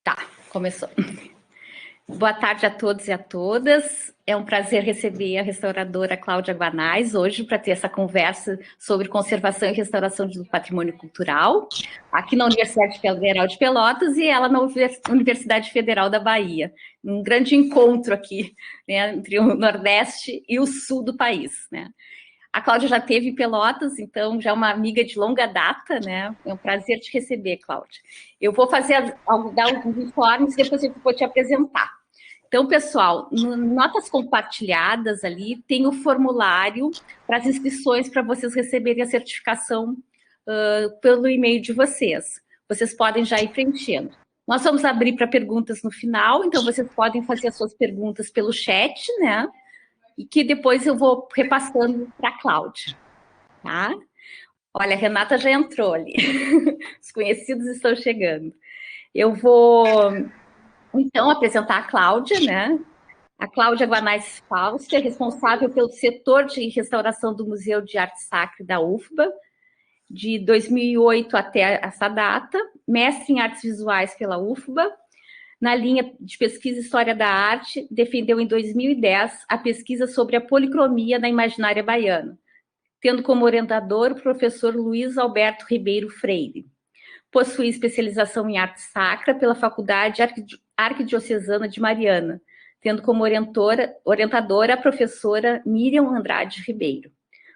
Tá, começou. Boa tarde a todos e a todas. É um prazer receber a restauradora Cláudia Guanais hoje para ter essa conversa sobre conservação e restauração do patrimônio cultural, aqui na Universidade Federal de Pelotas e ela na Universidade Federal da Bahia. Um grande encontro aqui, né, entre o Nordeste e o Sul do país, né? A Cláudia já teve em Pelotas, então já é uma amiga de longa data, né? É um prazer te receber, Cláudia. Eu vou dar alguns informes, depois eu vou te apresentar. Então, pessoal, notas compartilhadas ali, tem o formulário para as inscrições para vocês receberem a certificação pelo e-mail de vocês. Vocês podem já ir preenchendo. Nós vamos abrir para perguntas no final, então vocês podem fazer as suas perguntas pelo chat, né? E que depois eu vou repassando para a Cláudia, tá? Olha, a Renata já entrou ali. Os conhecidos estão chegando. Eu vou, então, apresentar a Cláudia, né? A Cláudia Guanais Fausto é responsável pelo setor de restauração do Museu de Arte Sacra da UFBA, de 2008 até essa data, mestre em artes visuais pela UFBA. Na linha de pesquisa História da Arte, defendeu em 2010 a pesquisa sobre a policromia na imaginária baiana, tendo como orientador o professor Luiz Alberto Ribeiro Freire. Possui especialização em arte sacra pela Faculdade Arquidiocesana de Mariana, tendo como orientadora a professora Miriam Andrade Ribeiro.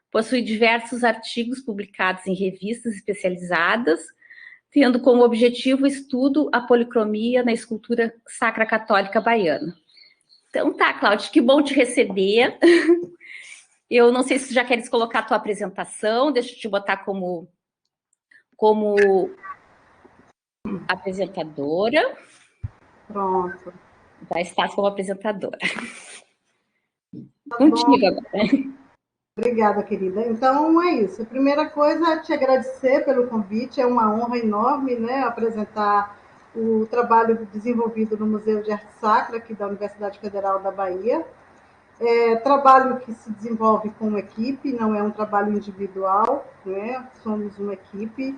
Possui diversos artigos publicados em revistas especializadas, tendo como objetivo o estudo a policromia na escultura sacra católica baiana. Então tá, Cláudia, que bom te receber. Eu não sei se já queres colocar a tua apresentação, deixa eu te botar como apresentadora. Pronto. Já estás como apresentadora. Tá Contigo bom. agora. Obrigada, querida. Então, é isso. A primeira coisa é te agradecer pelo convite. É uma honra enorme, né, apresentar o trabalho desenvolvido no Museu de Arte Sacra, aqui da Universidade Federal da Bahia. Trabalho que se desenvolve com equipe, não é um trabalho individual, né? Somos uma equipe.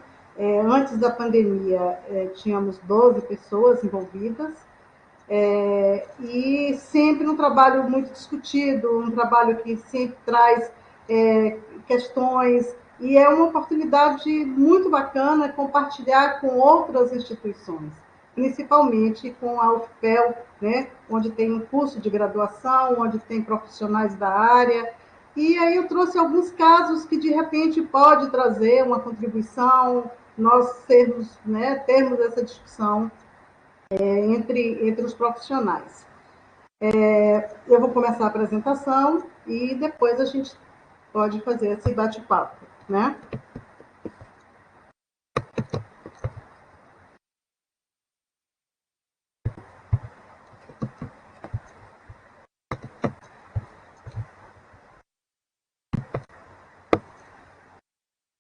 Antes da pandemia, tínhamos 12 pessoas envolvidas, e sempre um trabalho muito discutido, um trabalho que sempre traz questões, e é uma oportunidade muito bacana compartilhar com outras instituições, principalmente com a UFPEL, né, onde tem um curso de graduação, onde tem profissionais da área, e aí eu trouxe alguns casos que, de repente, pode trazer uma contribuição, nós termos essa discussão entre os profissionais. Eu vou começar a apresentação e depois a gente pode fazer esse bate-papo, né?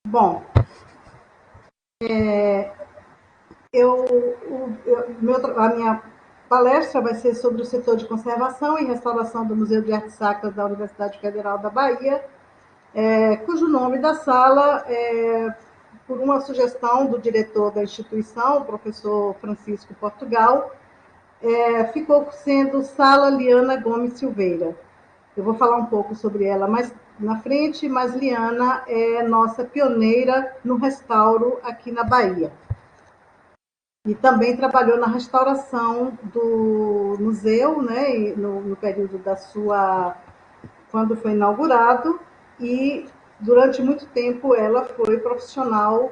Bom, a minha palestra vai ser sobre o setor de conservação e restauração do Museu de Arte Sacra da Universidade Federal da Bahia, cujo nome da sala por uma sugestão do diretor da instituição, o professor Francisco Portugal, ficou sendo Sala Liana Gomes Silveira. Eu vou falar um pouco sobre ela mais na frente, mas Liana é nossa pioneira no restauro aqui na Bahia. E também trabalhou na restauração do museu, né, no período da sua... quando foi inaugurado, e durante muito tempo ela foi profissional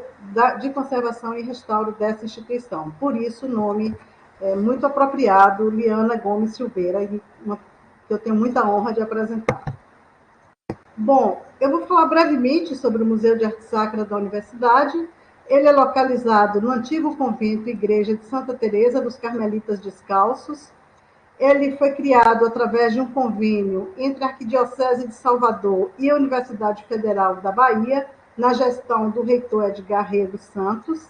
de conservação e restauro dessa instituição. Por isso o nome é muito apropriado, Liana Gomes Silveira, que eu tenho muita honra de apresentar. Bom, eu vou falar brevemente sobre o Museu de Arte Sacra da Universidade. Ele é localizado no antigo convento e igreja de Santa Teresa dos Carmelitas Descalços. Ele foi criado através de um convênio entre a Arquidiocese de Salvador e a Universidade Federal da Bahia, na gestão do reitor Edgar Rego Santos.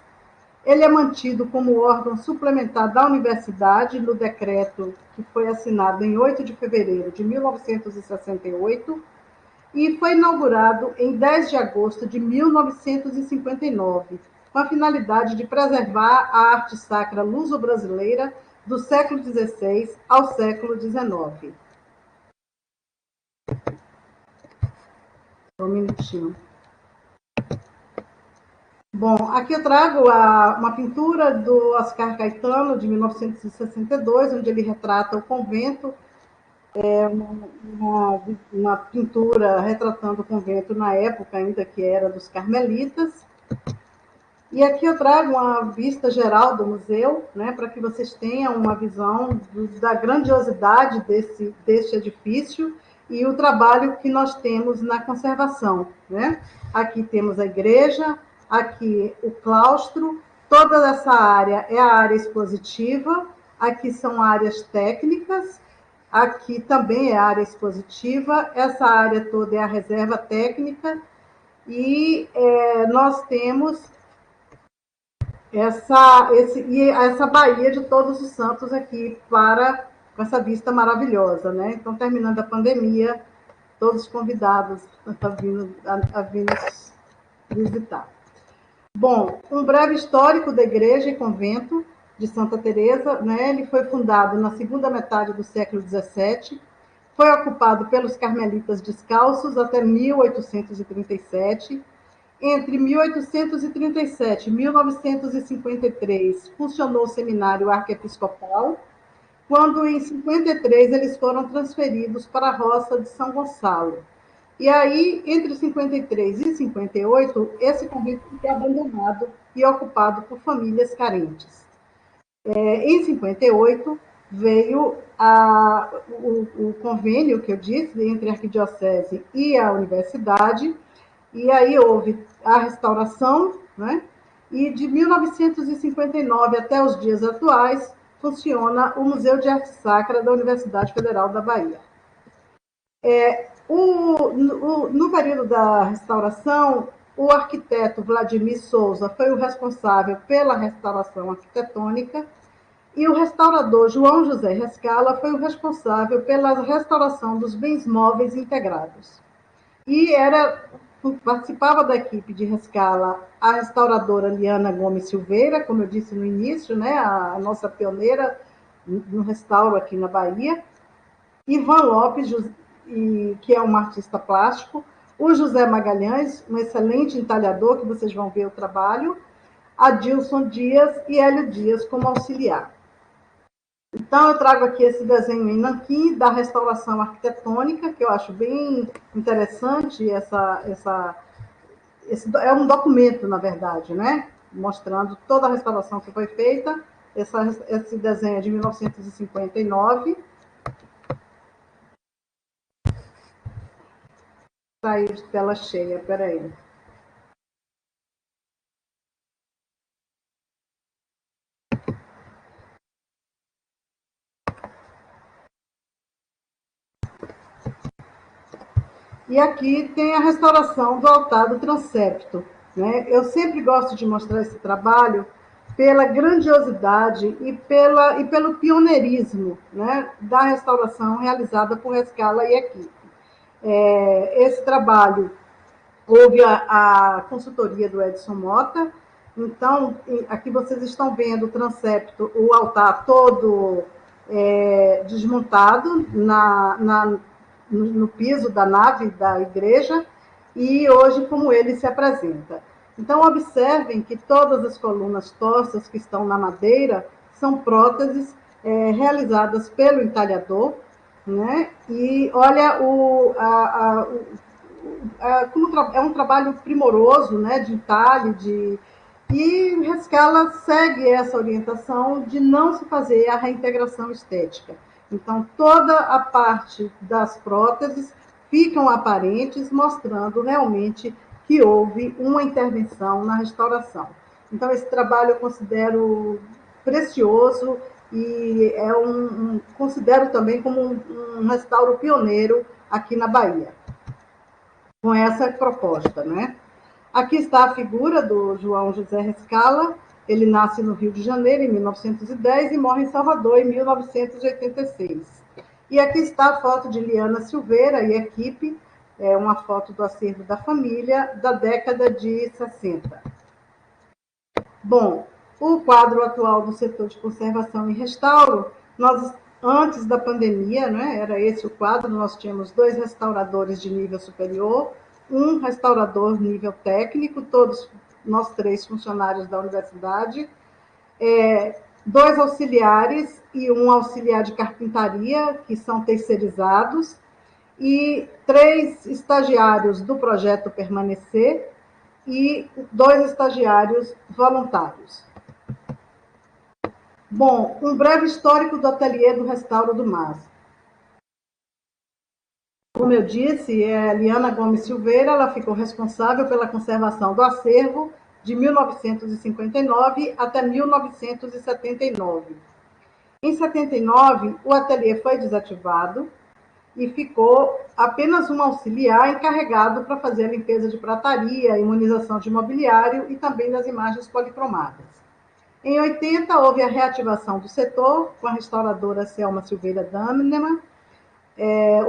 Ele é mantido como órgão suplementar da universidade no decreto que foi assinado em 8 de fevereiro de 1968 e foi inaugurado em 10 de agosto de 1959, com a finalidade de preservar a arte sacra luso-brasileira do século XVI ao século XIX. Um minutinho. Bom, aqui eu trago uma pintura do Oscar Caetano, de 1962, onde ele retrata o convento, uma pintura retratando o convento na época ainda que era dos carmelitas. E aqui eu trago uma vista geral do museu, né, para que vocês tenham uma visão da grandiosidade deste edifício e o trabalho que nós temos na conservação, né? Aqui temos a igreja, aqui o claustro, toda essa área é a área expositiva, aqui são áreas técnicas, aqui também é a área expositiva, essa área toda é a reserva técnica, e nós temos essa Baía de Todos os Santos aqui, com essa vista maravilhosa, né? Então, terminando a pandemia, todos convidados a vir nos visitar. Bom, um breve histórico da igreja e convento de Santa Teresa, né? Ele foi fundado na segunda metade do século XVII, foi ocupado pelos carmelitas descalços até 1837. Entre 1837 e 1953, funcionou o seminário arquiepiscopal, quando em 53 eles foram transferidos para a roça de São Gonçalo. E aí, entre 53 e 58, esse convento foi abandonado e ocupado por famílias carentes. Em 58, veio o convênio que eu disse entre a arquidiocese e a universidade, e aí houve a restauração, né? E de 1959 até os dias atuais, funciona o Museu de Arte Sacra da Universidade Federal da Bahia. No período da restauração, o arquiteto Vladimir Souza foi o responsável pela restauração arquitetônica, e o restaurador João José Rescala foi o responsável pela restauração dos bens móveis integrados. E participava da equipe de Rescala a restauradora Liana Gomes Silveira, como eu disse no início, né, a nossa pioneira no restauro aqui na Bahia, Ivan Lopes, que é um artista plástico, o José Magalhães, um excelente entalhador, que vocês vão ver o trabalho, Adilson Dias e Hélio Dias como auxiliar. Então, eu trago aqui esse desenho em nanquim da restauração arquitetônica, que eu acho bem interessante. É um documento, na verdade, né? Mostrando toda a restauração que foi feita. Esse desenho é de 1959. Saiu de tela cheia, peraí. E aqui tem a restauração do altar do transepto, né? Eu sempre gosto de mostrar esse trabalho pela grandiosidade e pelo pioneirismo, né, da restauração realizada por Rescala e equipe. Esse trabalho houve a consultoria do Edson Mota. Então, aqui vocês estão vendo o transepto, o altar todo desmontado no piso da nave da igreja, e hoje como ele se apresenta. Então, observem que todas as colunas tortas que estão na madeira são próteses realizadas pelo entalhador, né? E olha, é um trabalho primoroso, né, de entalhe, e Rescala segue essa orientação de não se fazer a reintegração estética. Então, toda a parte das próteses ficam aparentes, mostrando realmente que houve uma intervenção na restauração. Então, esse trabalho eu considero precioso e considero também como um restauro pioneiro aqui na Bahia, com essa proposta, né? Aqui está a figura do João José Rescala. Ele nasce no Rio de Janeiro em 1910 e morre em Salvador em 1986. E aqui está a foto de Liana Silveira e equipe, uma foto do acervo da família da década de 60. Bom, o quadro atual do setor de conservação e restauro, nós, antes da pandemia, né, era esse o quadro, nós tínhamos 2 restauradores de nível superior, um restaurador nível técnico, todos nós 3 funcionários da universidade, 2 auxiliares e um auxiliar de carpintaria, que são terceirizados, e 3 estagiários do projeto Permanecer e 2 estagiários voluntários. Bom, um breve histórico do ateliê do Restauro do MAS. Como eu disse, Liana Gomes Silveira, ela ficou responsável pela conservação do acervo de 1959 até 1979. Em 79, o ateliê foi desativado e ficou apenas um auxiliar encarregado para fazer a limpeza de prataria, imunização de mobiliário e também das imagens policromadas. Em 80, houve a reativação do setor com a restauradora Selma Silveira Daneman,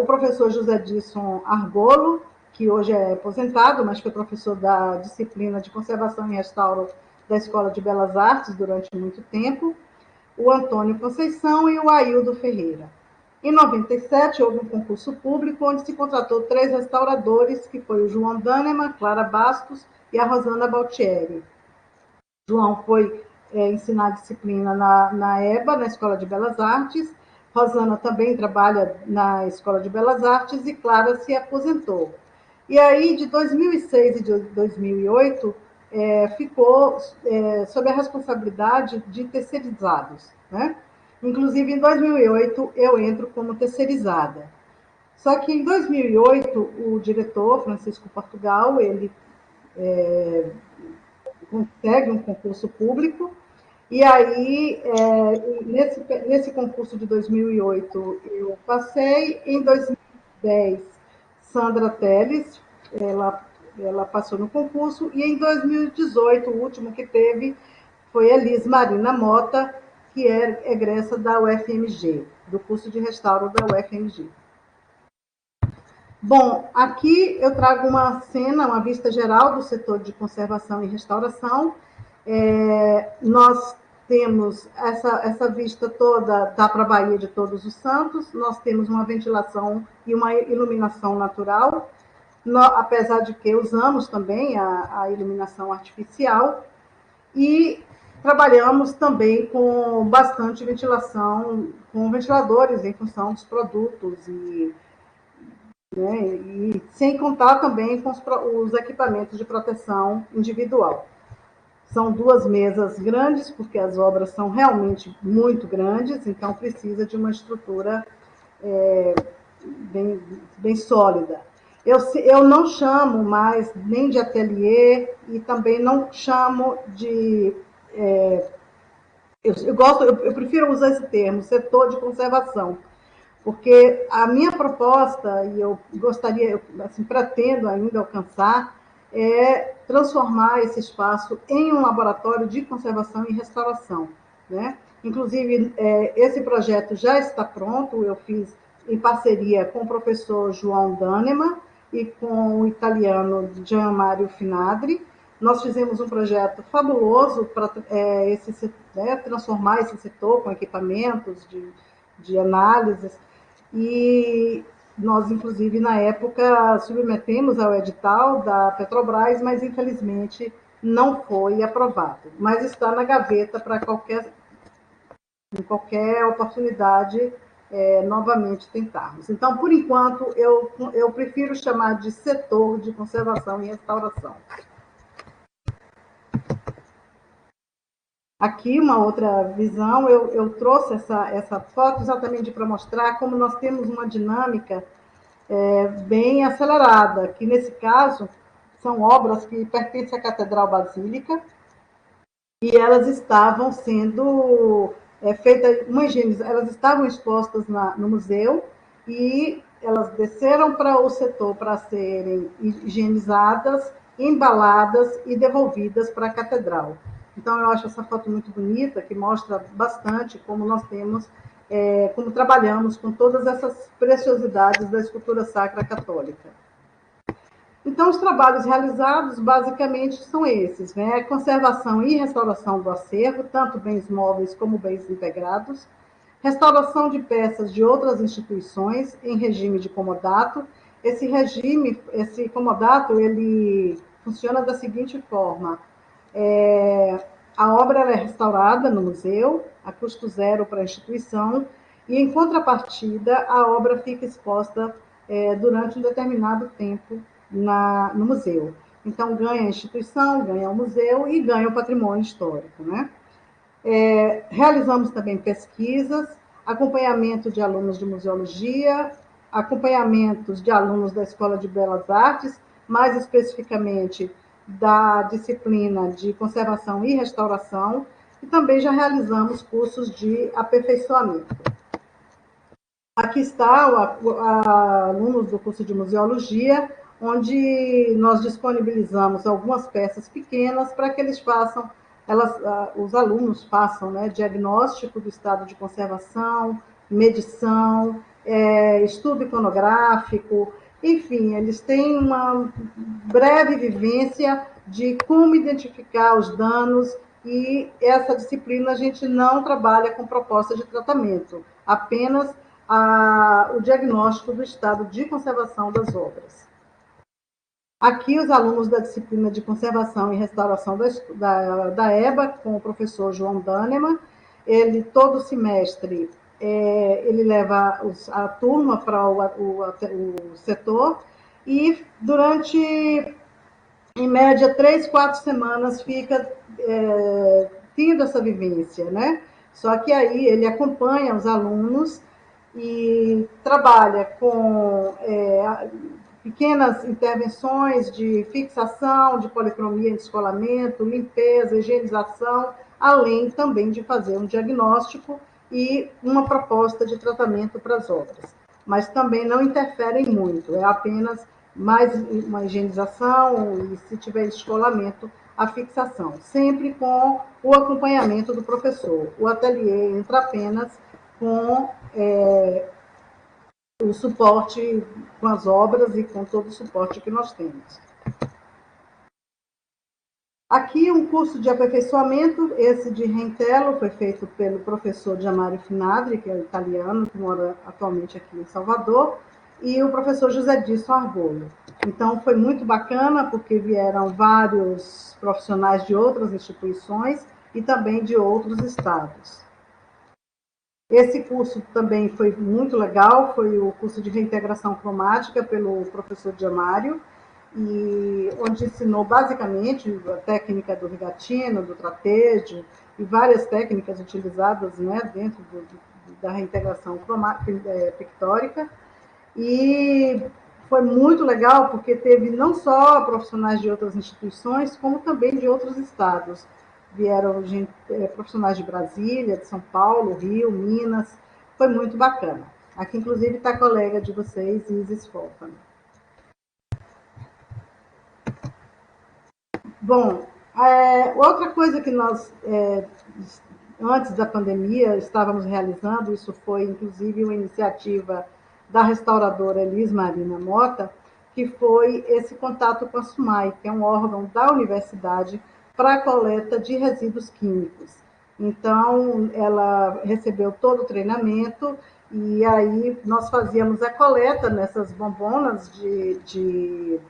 o professor José Disson Argolo, que hoje é aposentado, mas foi professor da disciplina de conservação e restauro da Escola de Belas Artes durante muito tempo, o Antônio Conceição e o Aildo Ferreira. Em 97, houve um concurso público onde se contratou 3 restauradores, que foi o João Daneman, Clara Bastos e a Rosana Baltieri. João foi ensinar disciplina na EBA, na Escola de Belas Artes. Rosana também trabalha na Escola de Belas Artes e Clara se aposentou. E aí, de 2006 e de 2008, ficou sob a responsabilidade de terceirizados, né? Inclusive, em 2008, eu entro como terceirizada. Só que, em 2008, o diretor, Francisco Portugal, ele consegue um concurso público, e aí, nesse concurso de 2008, eu passei. Em 2010, Sandra Teles, ela passou no concurso, e em 2018, o último que teve foi a Liz Marina Mota, que é egressa da UFMG, do curso de restauro da UFMG. Bom, aqui eu trago uma cena, uma vista geral do setor de conservação e restauração. Nós temos essa vista toda, dá para a Baía de Todos os Santos, nós temos uma ventilação e uma iluminação natural, apesar de que usamos também a iluminação artificial, e trabalhamos também com bastante ventilação, com ventiladores em função dos produtos, e sem contar também com os equipamentos de proteção individual. São 2 mesas grandes, porque as obras são realmente muito grandes, então precisa de uma estrutura bem sólida. Eu não chamo mais nem de ateliê e também não chamo de... eu prefiro usar esse termo, setor de conservação, porque a minha proposta, e eu gostaria, assim, pretendo ainda alcançar, é transformar esse espaço em um laboratório de conservação e restauração, né? Inclusive, esse projeto já está pronto, eu fiz em parceria com o professor João Daneman e com o italiano Gian Mario Finadri. Nós fizemos um projeto fabuloso para transformar esse setor com equipamentos de análises, e nós, inclusive, na época, submetemos ao edital da Petrobras, mas, infelizmente, não foi aprovado. Mas está na gaveta para em qualquer oportunidade, novamente tentarmos. Então, por enquanto, eu prefiro chamar de setor de conservação e restauração. Aqui, uma outra visão, eu trouxe essa foto exatamente para mostrar como nós temos uma dinâmica bem acelerada, que nesse caso são obras que pertencem à Catedral Basílica, e elas estavam sendo feitas, elas estavam expostas no museu, e elas desceram para o setor para serem higienizadas, embaladas e devolvidas para a Catedral. Então, eu acho essa foto muito bonita, que mostra bastante como nós temos, como trabalhamos com todas essas preciosidades da escultura sacra católica. Então, os trabalhos realizados, basicamente, são esses, né? Conservação e restauração do acervo, tanto bens móveis como bens integrados, restauração de peças de outras instituições em regime de comodato. Esse comodato, ele funciona da seguinte forma: a obra é restaurada no museu, a custo zero para a instituição, e, em contrapartida, a obra fica exposta durante um determinado tempo no museu. Então, ganha a instituição, ganha o museu e ganha o patrimônio histórico, né? Realizamos também pesquisas, acompanhamento de alunos de museologia, acompanhamentos de alunos da Escola de Belas Artes, mais especificamente da disciplina de conservação e restauração, e também já realizamos cursos de aperfeiçoamento. Aqui está alunos do curso de museologia, onde nós disponibilizamos algumas peças pequenas para que eles façam, os alunos façam, né, diagnóstico do estado de conservação, medição, estudo iconográfico, enfim, eles têm uma breve vivência de como identificar os danos, e essa disciplina a gente não trabalha com proposta de tratamento, apenas o diagnóstico do estado de conservação das obras. Aqui, os alunos da disciplina de conservação e restauração da EBA, com o professor João Daneman, ele, todo semestre, ele leva a turma para o setor, e durante, em média, 3, 4 semanas, fica tendo essa vivência, né? Só que aí ele acompanha os alunos e trabalha com pequenas intervenções de fixação, de policromia em descolamento, limpeza, higienização, além também de fazer um diagnóstico e uma proposta de tratamento para as obras. Mas também não interferem muito, é apenas mais uma higienização e, se tiver descolamento, a fixação, sempre com o acompanhamento do professor. O ateliê entra apenas com o suporte com as obras e com todo o suporte que nós temos. Aqui um curso de aperfeiçoamento, esse de Rentelo, foi feito pelo professor Gianmario Finadri, que é italiano, que mora atualmente aqui em Salvador, e o professor José Disso Argolo. Então, foi muito bacana, porque vieram vários profissionais de outras instituições e também de outros estados. Esse curso também foi muito legal, foi o curso de reintegração cromática pelo professor Gianmario, e onde ensinou basicamente a técnica do rigatino, do trapejo e várias técnicas utilizadas, né, dentro da reintegração pictórica. E foi muito legal porque teve não só profissionais de outras instituições, como também de outros estados. Vieram profissionais de Brasília, de São Paulo, Rio, Minas. Foi muito bacana. Aqui, inclusive, está a colega de vocês, Isis Fofano. Bom, outra coisa que nós, antes da pandemia, estávamos realizando, isso foi, inclusive, uma iniciativa da restauradora Elis Marina Mota, que foi esse contato com a SUMAI, que é um órgão da universidade para a coleta de resíduos químicos. Então, ela recebeu todo o treinamento, e aí nós fazíamos a coleta nessas bombonas de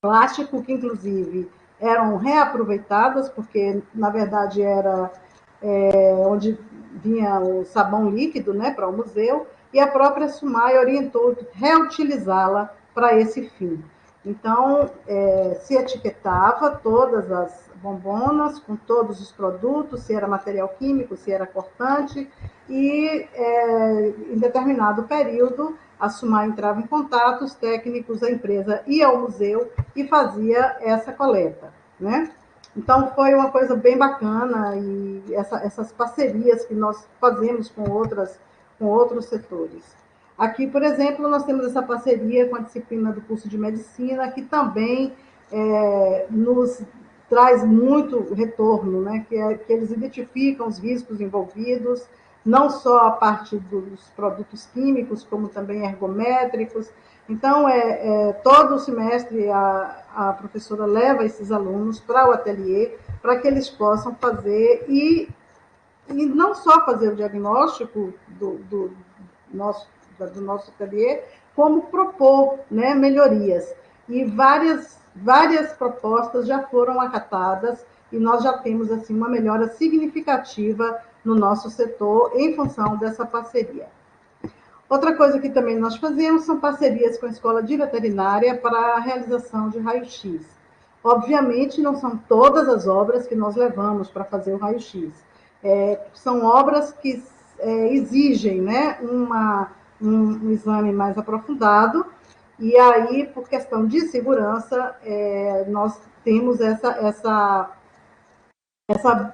plástico, que inclusive eram reaproveitadas, porque na verdade era onde vinha o sabão líquido, né, para o museu, e a própria SUMAI orientou reutilizá-la para esse fim. Então, se etiquetava todas as bombonas com todos os produtos, se era material químico, se era cortante, e em determinado período a SUMAI entrava em contato, os técnicos da empresa iam ao museu e fazia essa coleta, né? Então, foi uma coisa bem bacana, e essas parcerias que nós fazemos com outros setores. Aqui, por exemplo, nós temos essa parceria com a disciplina do curso de medicina, que também nos traz muito retorno, né? Que eles identificam os riscos envolvidos, não só a parte dos produtos químicos, como também ergométricos, Então, todo o semestre a professora leva esses alunos para o ateliê, para que eles possam fazer e não só fazer o diagnóstico do nosso ateliê, como propor, né, melhorias. E várias propostas já foram acatadas e nós já temos assim uma melhora significativa no nosso setor em função dessa parceria. Outra coisa que também nós fazemos são parcerias com a Escola de Veterinária para a realização de raio-x. Obviamente, não são todas as obras que nós levamos para fazer o raio-x. São obras que exigem, né, um exame mais aprofundado, e aí, por questão de segurança, nós temos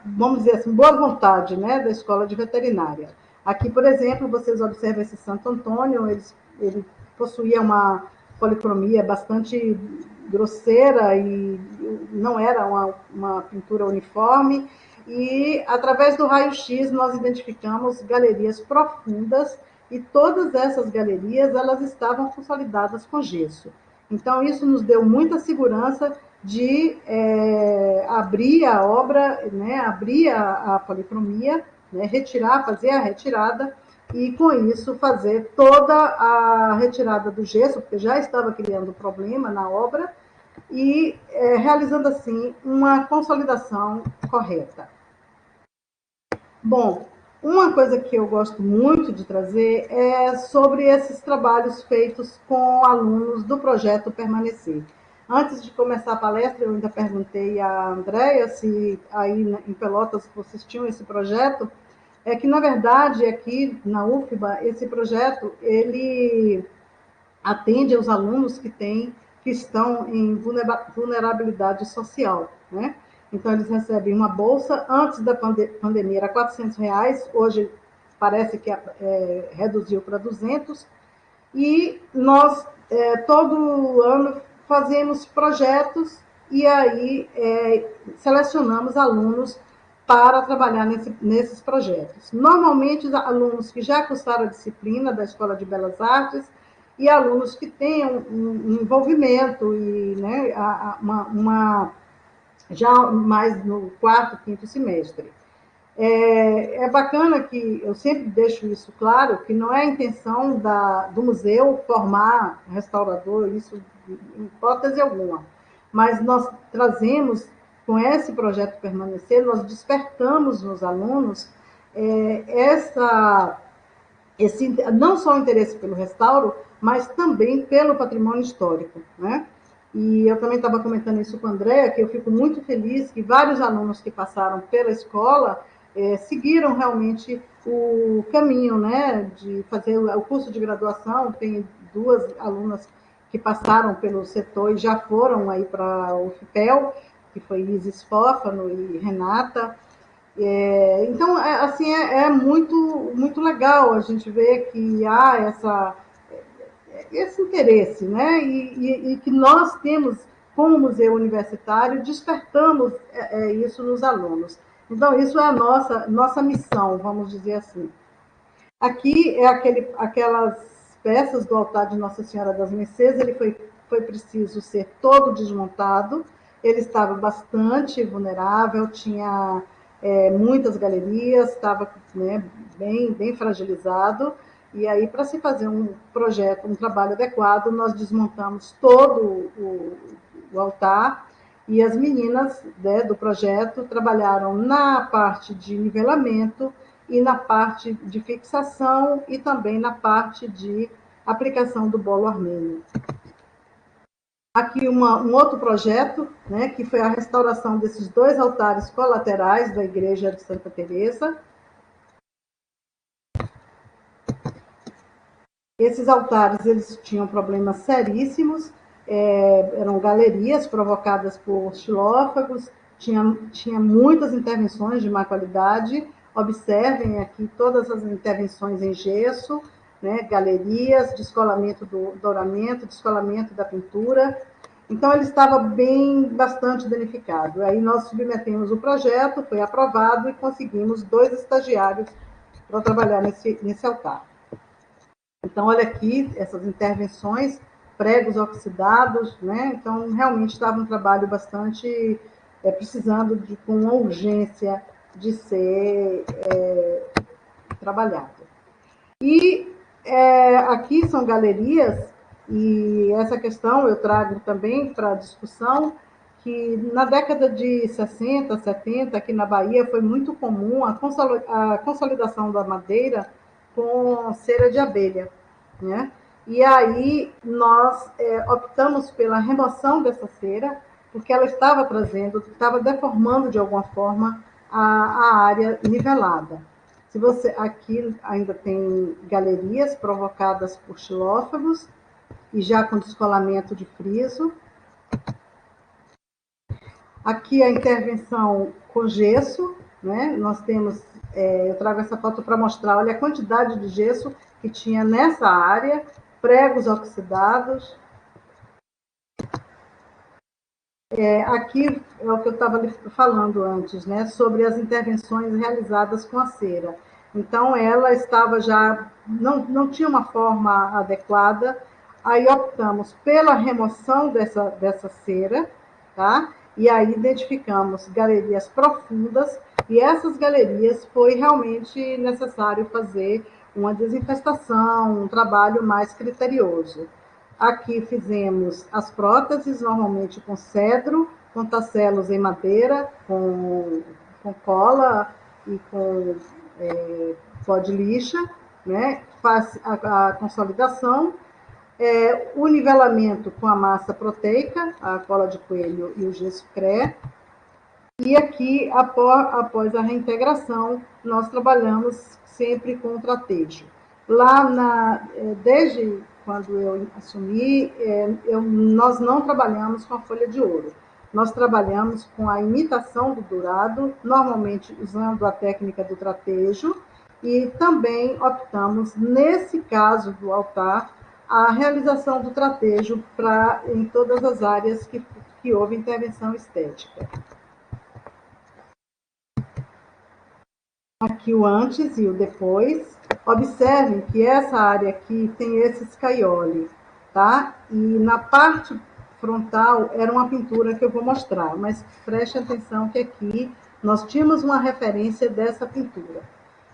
vamos dizer assim, boa vontade, né, da Escola de Veterinária. Aqui, por exemplo, vocês observam esse Santo Antônio, ele possuía uma policromia bastante grosseira e não era uma pintura uniforme, e através do raio-x nós identificamos galerias profundas e todas essas galerias elas estavam consolidadas com gesso. Então, isso nos deu muita segurança de abrir a obra, né, abrir a policromia, né, fazer a retirada e, com isso, fazer toda a retirada do gesso, porque já estava criando problema na obra, e realizando, assim, uma consolidação correta. Bom, uma coisa que eu gosto muito de trazer é sobre esses trabalhos feitos com alunos do projeto Permanecer. Antes de começar a palestra, eu ainda perguntei à Andréia se aí em Pelotas vocês tinham esse projeto. É que, na verdade, aqui na UFBA, esse projeto, ele atende aos alunos que estão em vulnerabilidade social, né? Então, eles recebem uma bolsa, antes da pandemia era R$ 400, hoje parece que reduziu para 200, e nós, todo ano, fazemos projetos e aí selecionamos alunos para trabalhar nesses projetos. Normalmente, os alunos que já cursaram a disciplina da Escola de Belas Artes e alunos que tenham um envolvimento e, né, já mais no quarto, quinto semestre. É bacana que eu sempre deixo isso claro, que não é a intenção do museu formar restaurador, isso em hipótese alguma, mas nós trazemos, com esse projeto Permanecer, nós despertamos nos alunos não só o interesse pelo restauro, mas também pelo patrimônio histórico, né? E eu também estava comentando isso com a Andréa, que eu fico muito feliz que vários alunos que passaram pela escola seguiram realmente o caminho, né, de fazer o curso de graduação. Tem duas alunas que passaram pelo setor e já foram aí para o FIPEL, que foi Isis Fófano e Renata. Então, assim, é muito legal a gente ver que há esse interesse, né? E que nós temos, como museu universitário, despertamos isso nos alunos. Então, isso é a nossa missão, vamos dizer assim. Aqui é aquelas peças do altar de Nossa Senhora das Mercês, ele foi preciso ser todo desmontado, ele estava bastante vulnerável, tinha muitas galerias, estava, né, bem fragilizado, e aí, para se fazer um projeto, um trabalho adequado, nós desmontamos todo o altar, e as meninas, né, do projeto trabalharam na parte de nivelamento e na parte de fixação e também na parte de aplicação do bolo armênio. Aqui um outro projeto, né, que foi a restauração desses dois altares colaterais da igreja de Santa Teresa. Esses altares, eles tinham problemas seríssimos, eram galerias provocadas por xilófagos, tinha muitas intervenções de má qualidade. Observem aqui todas as intervenções em gesso, né, galerias, descolamento do douramento, descolamento da pintura. Então, ele estava bastante danificado. Aí nós submetemos o projeto, foi aprovado e conseguimos 2 estagiários para trabalhar nesse altar. Então, olha aqui essas intervenções pregos oxidados, né? Então, realmente estava um trabalho bastante precisando com uma urgência de ser trabalhado. E aqui são galerias, e essa questão eu trago também para a discussão, que na década de 60, 70, aqui na Bahia, foi muito comum a consolidação da madeira com cera de abelha, né? E aí nós optamos pela remoção dessa cera, porque ela estava deformando de alguma forma a área nivelada. Se você aqui ainda tem galerias provocadas por xilófagos e já com descolamento de friso. Aqui a intervenção com gesso, né? Nós temos, eu trago essa foto para mostrar, olha a quantidade de gesso que tinha nessa área, pregos oxidados. Aqui é o que eu estava falando antes, né? Sobre as intervenções realizadas com a cera. Então, ela estava já, não tinha uma forma adequada, aí optamos pela remoção dessa cera, tá? E aí identificamos galerias profundas, e essas galerias foi realmente necessário fazer uma desinfestação, um trabalho mais criterioso. Aqui fizemos as próteses, normalmente com cedro, com tacelos em madeira, com cola e com pó de lixa, né? Faz a consolidação, o nivelamento com a massa proteica, a cola de coelho e o gesso cré. E aqui, após a reintegração, nós trabalhamos sempre com tratejo. Desde quando eu assumi, nós não trabalhamos com a folha de ouro. Nós trabalhamos com a imitação do dourado, normalmente usando a técnica do tratejo, e também optamos, nesse caso do altar, a realização do tratejo em todas as áreas que houve intervenção estética. Aqui o antes e o depois. Observem que essa área aqui tem esse scaioli, tá? E na parte frontal era uma pintura que eu vou mostrar, mas preste atenção que aqui nós tínhamos uma referência dessa pintura.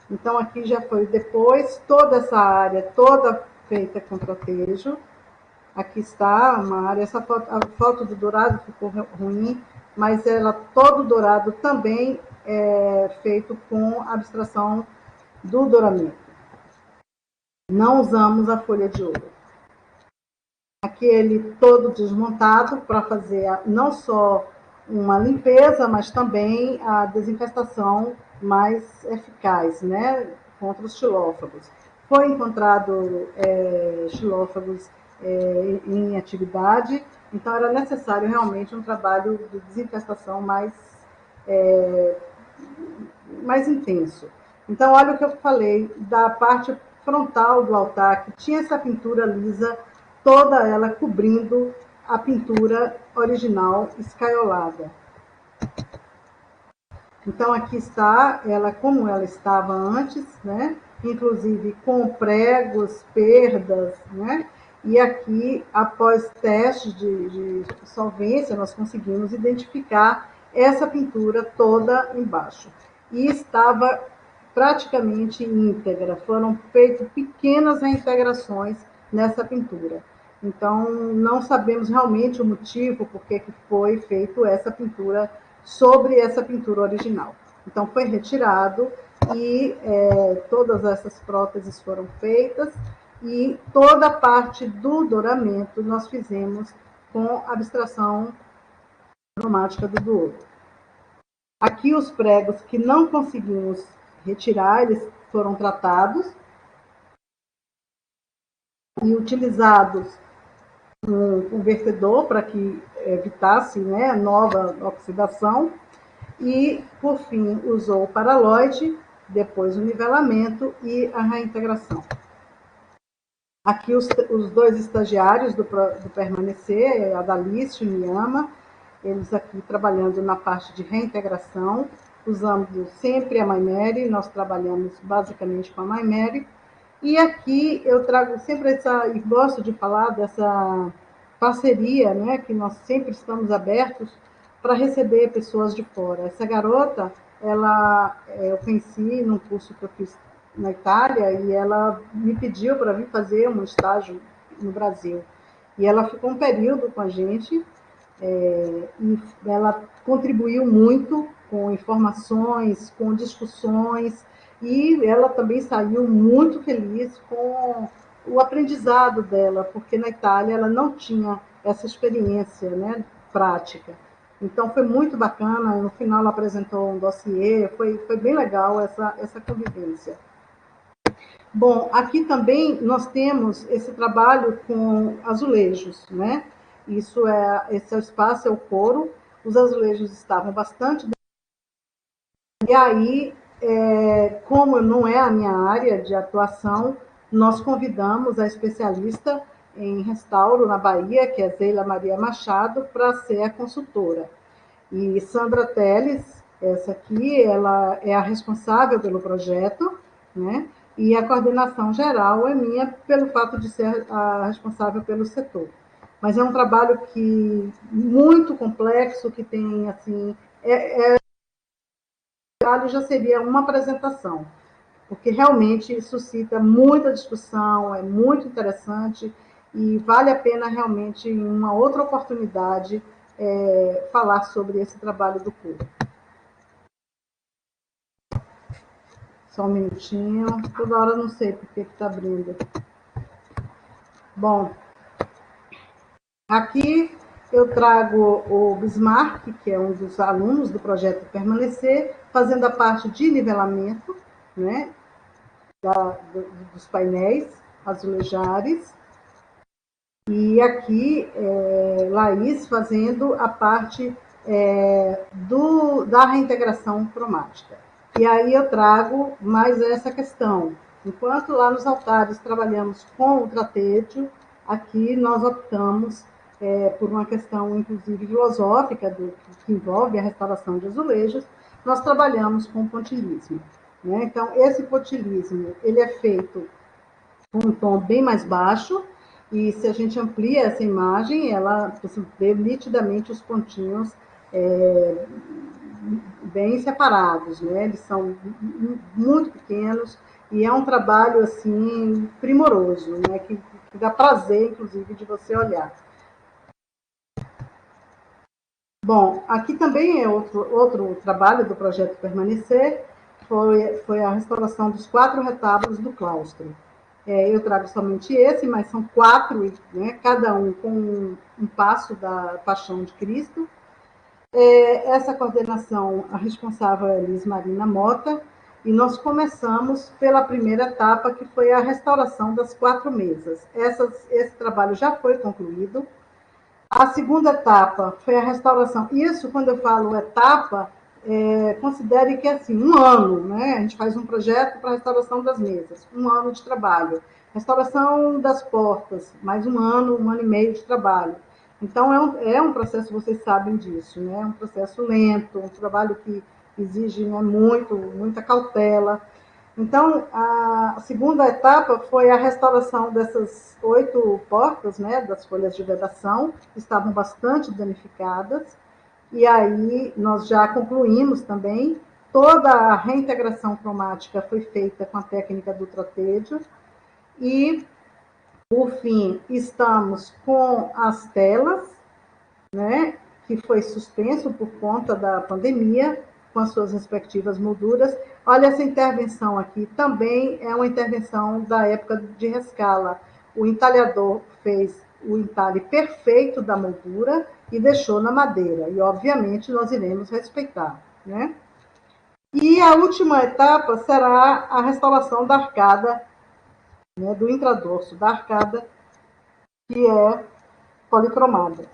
Então aqui já foi depois, toda essa área toda feita com tratejo. Aqui está uma área, a foto do dourado ficou ruim, mas ela todo dourado também feito com abstração do douramento. Não usamos a folha de ouro. Aqui ele todo desmontado para fazer não só uma limpeza, mas também a desinfestação mais eficaz, né, contra os xilófagos. Foi encontrado xilófagos em atividade, então era necessário realmente um trabalho de desinfestação mais intenso. Então, olha o que eu falei da parte frontal do altar, que tinha essa pintura lisa, toda ela cobrindo a pintura original escaiolada. Então, aqui está ela como ela estava antes, né? Inclusive com pregos, perdas, né? E aqui, após testes de solvência, nós conseguimos identificar essa pintura toda embaixo. E estava praticamente íntegra, foram feitas pequenas reintegrações nessa pintura. Então, não sabemos realmente o motivo por que foi feita essa pintura sobre essa pintura original. Então, foi retirado e todas essas próteses foram feitas e toda a parte do douramento nós fizemos com abstração cromática do ouro. Aqui os pregos que não conseguimos retirar, eles foram tratados e utilizados um convertedor para que evitasse, né, nova oxidação. E, por fim, usou o paraloide, depois o nivelamento e a reintegração. Aqui os dois estagiários do Permanecer, a Dalice e o Miyama, eles aqui trabalhando na parte de reintegração, usando sempre a Maimeri, nós trabalhamos basicamente com a Maimeri, E aqui eu trago sempre e gosto de falar dessa parceria, né, que nós sempre estamos abertos para receber pessoas de fora. Essa garota, eu conheci num curso que eu fiz na Itália e ela me pediu para vir fazer um estágio no Brasil. E ela ficou um período com a gente, e ela contribuiu muito com informações, com discussões, e ela também saiu muito feliz com o aprendizado dela, porque na Itália ela não tinha essa experiência, né, prática. Então foi muito bacana, no final ela apresentou um dossiê, foi bem legal essa convivência. Bom, aqui também nós temos esse trabalho com azulejos, né? Esse é o espaço, é o coro. Os azulejos estavam bastante. E aí, como não é a minha área de atuação, nós convidamos a especialista em restauro na Bahia, que é Zeila Maria Machado, para ser a consultora. E Sandra Teles, essa aqui, ela é a responsável pelo projeto, né? E a coordenação geral é minha, pelo fato de ser a responsável pelo setor. Mas é um trabalho muito complexo, que tem, assim, já seria uma apresentação, porque realmente suscita muita discussão, é muito interessante e vale a pena realmente, em uma outra oportunidade, falar sobre esse trabalho do corpo. Só um minutinho. Toda hora não sei por que está abrindo. Bom, aqui eu trago o Bismarck, que é um dos alunos do projeto Permanecer, fazendo a parte de nivelamento, né, dos painéis azulejares. E aqui, Laís fazendo a parte da reintegração cromática. E aí eu trago mais essa questão. Enquanto lá nos altares trabalhamos com o tratédio, aqui nós optamos por uma questão, inclusive, filosófica, que envolve a restauração de azulejos, nós trabalhamos com o pontilhismo. Né? Então, esse pontilhismo, ele é feito com um tom bem mais baixo, e se a gente amplia essa imagem, você vê nitidamente os pontinhos bem separados, né? Eles são muito pequenos e é um trabalho assim primoroso, né? Que dá prazer, inclusive, de você olhar. Bom, aqui também é outro trabalho do projeto Permanecer, foi a restauração dos 4 retábulos do claustro. Eu trago somente esse, mas são 4, né, cada um com um passo da Paixão de Cristo. Essa coordenação, a responsável é Liz Marina Mota, e nós começamos pela primeira etapa, que foi a restauração das 4 mesas. Esse trabalho já foi concluído. A segunda etapa foi a restauração. Isso, quando eu falo etapa, considere que é assim, 1 ano, né? A gente faz um projeto para a restauração das mesas, 1 ano de trabalho. Restauração das portas, mais 1 ano e meio de trabalho. Então, é um processo, vocês sabem disso, né? É um processo lento, um trabalho que exige, né, muita cautela. Então, a segunda etapa foi a restauração dessas 8 portas, né, das folhas de vedação, que estavam bastante danificadas, e aí nós já concluímos também, toda a reintegração cromática foi feita com a técnica do tratédio, e, por fim, estamos com as telas, né, que foi suspenso por conta da pandemia, com as suas respectivas molduras. Olha, essa intervenção aqui também é uma intervenção da época de Rescala. O entalhador fez o entalhe perfeito da moldura e deixou na madeira. E, obviamente, nós iremos respeitar, né? E a última etapa será a restauração da arcada, né, do intradorso da arcada, que é policromada.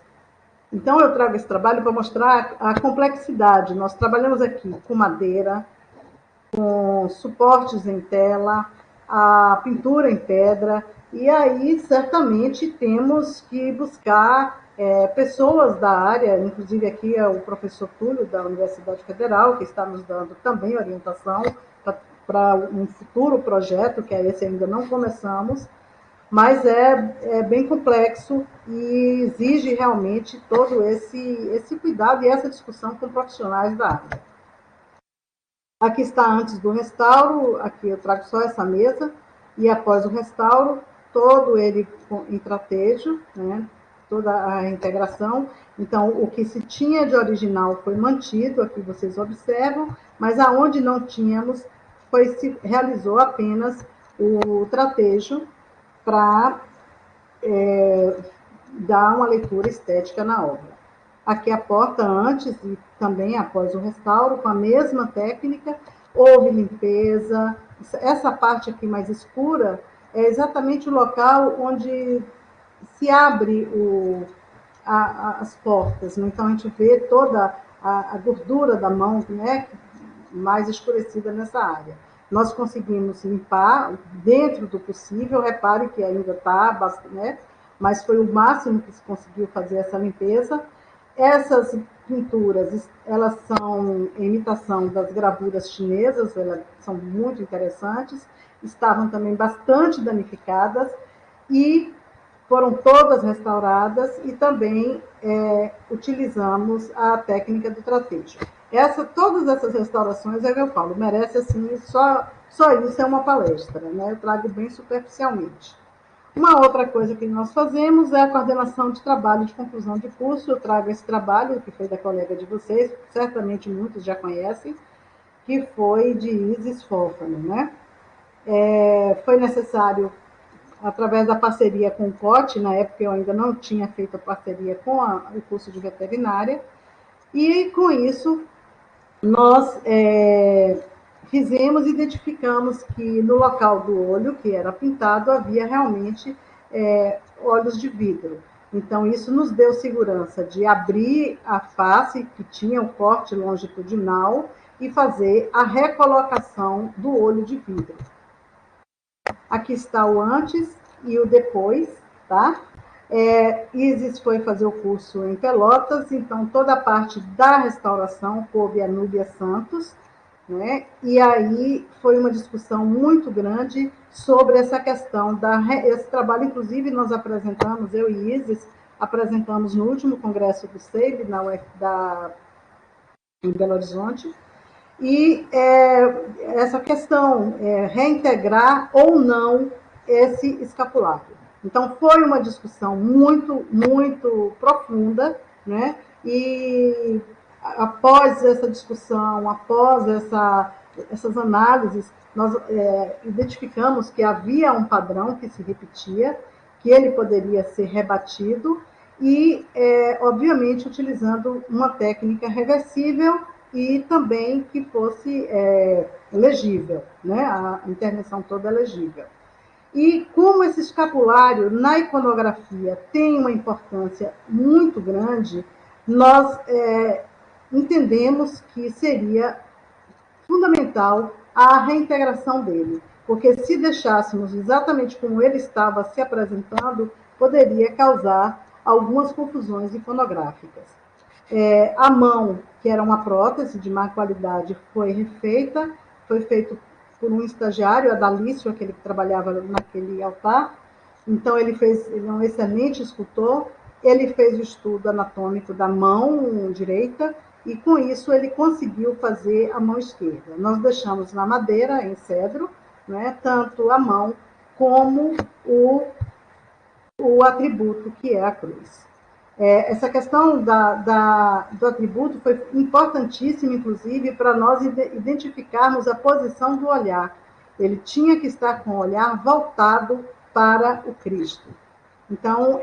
Então, eu trago esse trabalho para mostrar a complexidade. Nós trabalhamos aqui com madeira, com suportes em tela, a pintura em pedra, e aí, certamente, temos que buscar pessoas da área, inclusive aqui é o professor Túlio, da Universidade Federal, que está nos dando também orientação para para um futuro projeto, que é esse ainda não começamos, mas é bem complexo e exige realmente todo esse cuidado e essa discussão com profissionais da área. Aqui está antes do restauro, aqui eu trago só essa mesa, e após o restauro, todo ele em tratejo, né? Toda a integração. Então, o que se tinha de original foi mantido, aqui vocês observam, mas aonde não tínhamos, se realizou apenas o tratejo para dar uma leitura estética na obra. Aqui a porta antes e também após o restauro, com a mesma técnica, houve limpeza. Essa parte aqui mais escura é exatamente o local onde se abre as portas. Então, a gente vê toda a gordura da mão, né, mais escurecida nessa área. Nós conseguimos limpar dentro do possível, repare que ainda está, né, mas foi o máximo que se conseguiu fazer essa limpeza. Essas pinturas, elas são imitação das gravuras chinesas, elas são muito interessantes, estavam também bastante danificadas e foram todas restauradas e também utilizamos a técnica do tratejo. Todas essas restaurações, é que eu falo, merece assim, só isso é uma palestra, né? Eu trago bem superficialmente. Uma outra coisa que nós fazemos é a coordenação de trabalho de conclusão de curso. Eu trago esse trabalho, que foi da colega de vocês, certamente muitos já conhecem, que foi de Isis Fofano, né? Foi necessário, através da parceria com o COT, na época eu ainda não tinha feito a parceria com o curso de veterinária, e com isso nós identificamos que no local do olho, que era pintado, havia realmente olhos de vidro. Então, isso nos deu segurança de abrir a face, que tinha o corte longitudinal, e fazer a recolocação do olho de vidro. Aqui está o antes e o depois, tá? Isis foi fazer o curso em Pelotas, então toda a parte da restauração coube a Núbia Santos, né? E aí foi uma discussão muito grande sobre essa questão esse trabalho, inclusive nós apresentamos, eu e Isis, apresentamos no último congresso do SEIB, em Belo Horizonte, e essa questão, reintegrar ou não esse escapulário. Então, foi uma discussão muito, muito profunda, né? E após essa discussão, após essas análises, nós identificamos que havia um padrão que se repetia, que ele poderia ser rebatido e, obviamente, utilizando uma técnica reversível e também que fosse legível, né? A intervenção toda é legível. E como esse escapulário na iconografia tem uma importância muito grande, nós entendemos que seria fundamental a reintegração dele, porque se deixássemos exatamente como ele estava se apresentando, poderia causar algumas confusões iconográficas. A mão, que era uma prótese de má qualidade, foi refeita, foi feito por um estagiário, Adalício, aquele que trabalhava naquele altar. Então, ele é um excelente escultor, ele fez o estudo anatômico da mão direita, e com isso ele conseguiu fazer a mão esquerda. Nós deixamos na madeira, em cedro, né, tanto a mão como o atributo, que é a cruz. Essa questão do atributo foi importantíssima, inclusive, para nós identificarmos a posição do olhar. Ele tinha que estar com o olhar voltado para o Cristo. Então,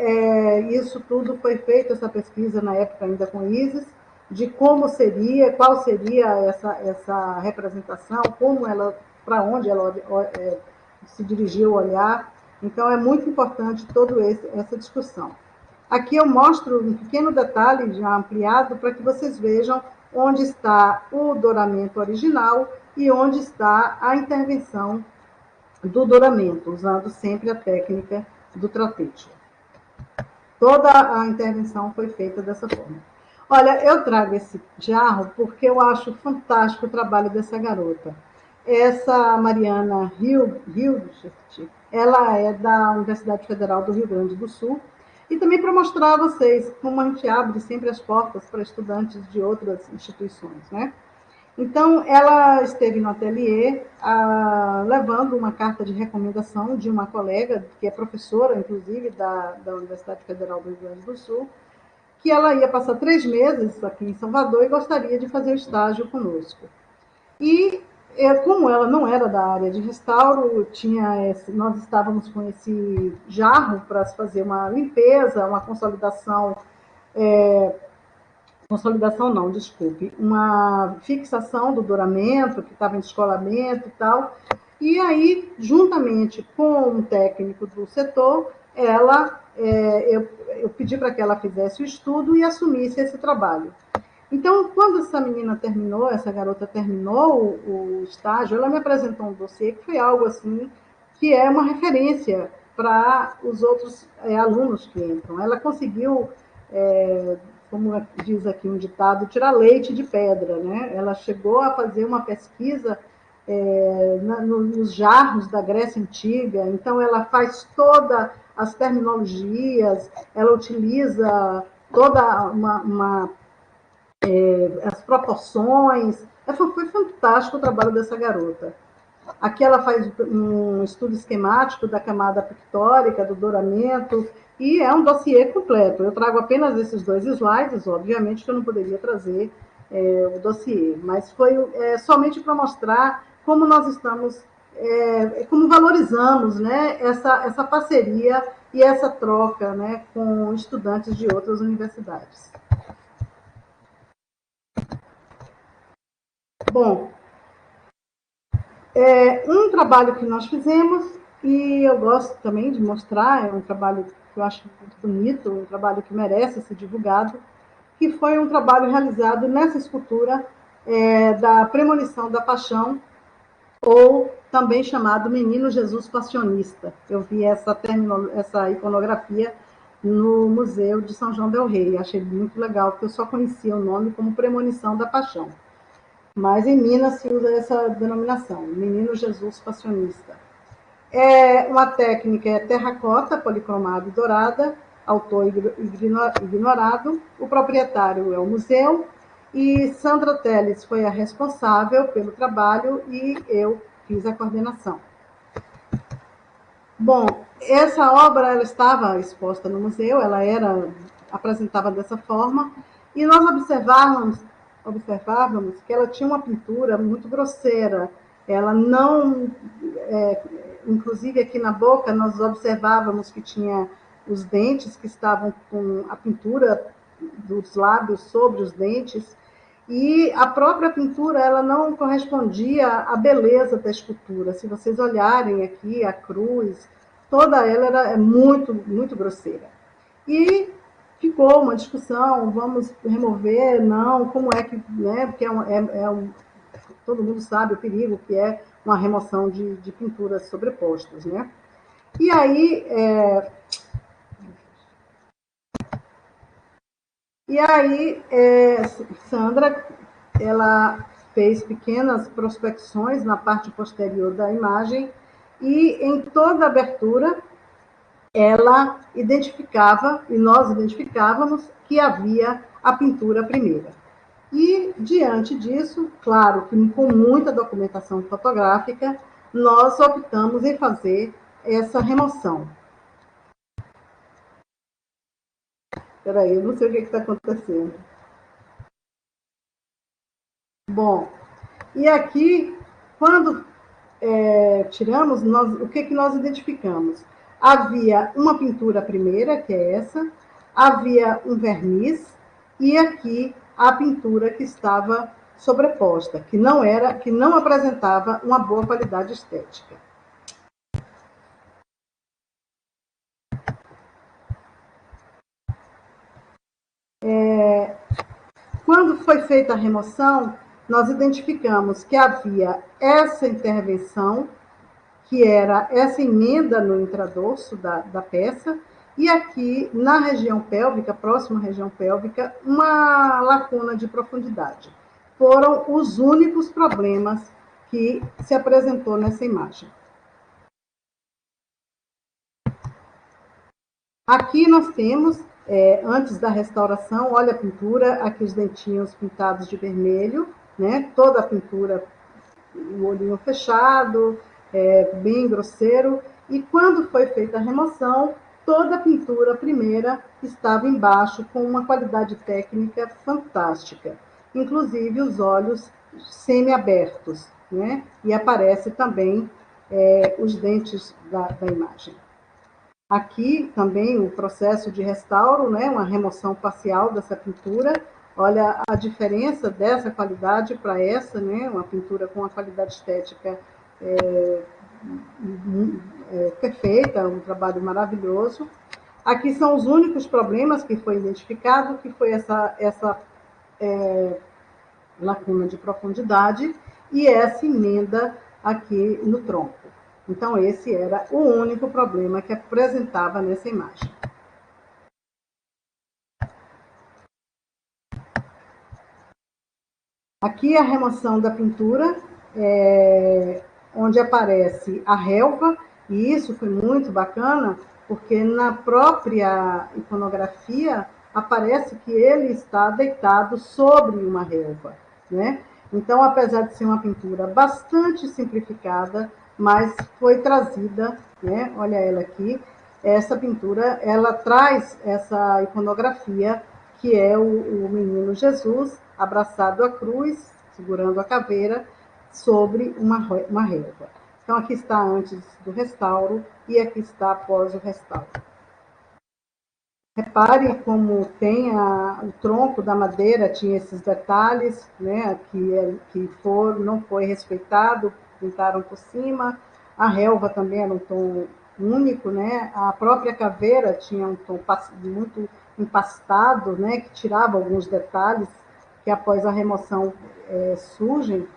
isso tudo foi feito, essa pesquisa na época ainda com Isis, de como seria, qual seria essa representação, para onde ela se dirigia o olhar. Então, é muito importante toda essa discussão. Aqui eu mostro um pequeno detalhe já ampliado para que vocês vejam onde está o douramento original e onde está a intervenção do douramento, usando sempre a técnica do trapecio. Toda a intervenção foi feita dessa forma. Olha, eu trago esse jarro porque eu acho fantástico o trabalho dessa garota. Essa Mariana Hilbert, ela é da Universidade Federal do Rio Grande do Sul, e também para mostrar a vocês como a gente abre sempre as portas para estudantes de outras instituições, né? Então, ela esteve no ateliê levando uma carta de recomendação de uma colega, que é professora, inclusive, da Universidade Federal do Rio Grande do Sul, que ela ia passar 3 meses aqui em Salvador e gostaria de fazer o estágio conosco. E, como ela não era da área de restauro, nós estávamos com esse jarro para fazer uma limpeza, uma consolidação não, desculpe, uma fixação do douramento, que estava em descolamento e tal. E aí, juntamente com um técnico do setor, eu pedi para que ela fizesse o estudo e assumisse esse trabalho. Então, quando essa garota terminou o estágio, ela me apresentou um dossiê que foi algo assim, que é uma referência para os outros alunos que entram. Ela conseguiu, como diz aqui um ditado, tirar leite de pedra, né? Ela chegou a fazer uma pesquisa nos jarros da Grécia Antiga, então ela faz todas as terminologias, ela utiliza toda as proporções. Foi fantástico o trabalho dessa garota. Aqui ela faz um estudo esquemático da camada pictórica, do douramento, e é um dossiê completo. Eu trago apenas esses 2 slides, obviamente que eu não poderia trazer o dossiê, mas foi somente para mostrar como nós estamos, como valorizamos, né, essa parceria e essa troca, né, com estudantes de outras universidades. Bom, um trabalho que nós fizemos, e eu gosto também de mostrar, é um trabalho que eu acho muito bonito, um trabalho que merece ser divulgado, que foi um trabalho realizado nessa escultura da Premonição da Paixão, ou também chamado Menino Jesus Passionista. Eu vi essa iconografia no Museu de São João del Rei, achei muito legal, porque eu só conhecia o nome como Premonição da Paixão. Mas em Minas se usa essa denominação, Menino Jesus Passionista. Uma técnica terracota, policromada e dourada, autor ignorado, o proprietário é o museu, e Sandra Teles foi a responsável pelo trabalho e eu fiz a coordenação. Bom, essa obra ela estava exposta no museu, ela apresentava dessa forma, e nós observávamos que ela tinha uma pintura muito grosseira. Ela não... inclusive, aqui na boca, nós observávamos que tinha os dentes que estavam com a pintura dos lábios sobre os dentes, e a própria pintura ela não correspondia à beleza da escultura. Se vocês olharem aqui, a cruz, toda ela era muito, muito grosseira. E ficou uma discussão, vamos remover, não, como é que... Né, porque todo mundo sabe o perigo que é uma remoção de pinturas sobrepostas, né? E aí... Sandra, ela fez pequenas prospecções na parte posterior da imagem e em toda a abertura ela identificava, e nós identificávamos, que havia a pintura primeira. E, diante disso, claro que com muita documentação fotográfica, nós optamos em fazer essa remoção. Espera aí, eu não sei o que está acontecendo. Bom, e aqui, quando tiramos, o que nós identificamos? Havia uma pintura primeira, que é essa, havia um verniz, e aqui a pintura que estava sobreposta, que não apresentava uma boa qualidade estética. Quando foi feita a remoção, nós identificamos que havia essa intervenção, que era essa emenda no intradorso da peça, e aqui na região pélvica, próxima à região pélvica, uma lacuna de profundidade. Foram os únicos problemas que se apresentou nessa imagem. Aqui nós temos, antes da restauração, olha a pintura, aqui os dentinhos pintados de vermelho, né? Toda a pintura, o olhinho fechado, bem grosseiro, e quando foi feita a remoção, toda a pintura primeira estava embaixo com uma qualidade técnica fantástica, inclusive os olhos semi-abertos, né? E aparece também os dentes da imagem. Aqui também o processo de restauro, né, uma remoção parcial dessa pintura. Olha a diferença dessa qualidade para essa, né, uma pintura com uma qualidade estética perfeita, um trabalho maravilhoso. Aqui são os únicos problemas que foi identificado, que foi essa lacuna de profundidade e essa emenda aqui no tronco. Então, esse era o único problema que apresentava nessa imagem. Aqui a remoção da pintura, onde aparece a relva, e isso foi muito bacana, porque na própria iconografia aparece que ele está deitado sobre uma relva, né? Então, apesar de ser uma pintura bastante simplificada, mas foi trazida, né? Olha ela aqui, essa pintura, ela traz essa iconografia, que é o menino Jesus abraçado à cruz, segurando a caveira, sobre uma relva. Então, aqui está antes do restauro e aqui está após o restauro. Repare como tem o tronco da madeira, tinha esses detalhes, né, que não foi respeitado, pintaram por cima. A relva também era um tom único, né? A própria caveira tinha um tom muito empastado, né, que tirava alguns detalhes que após a remoção surgem.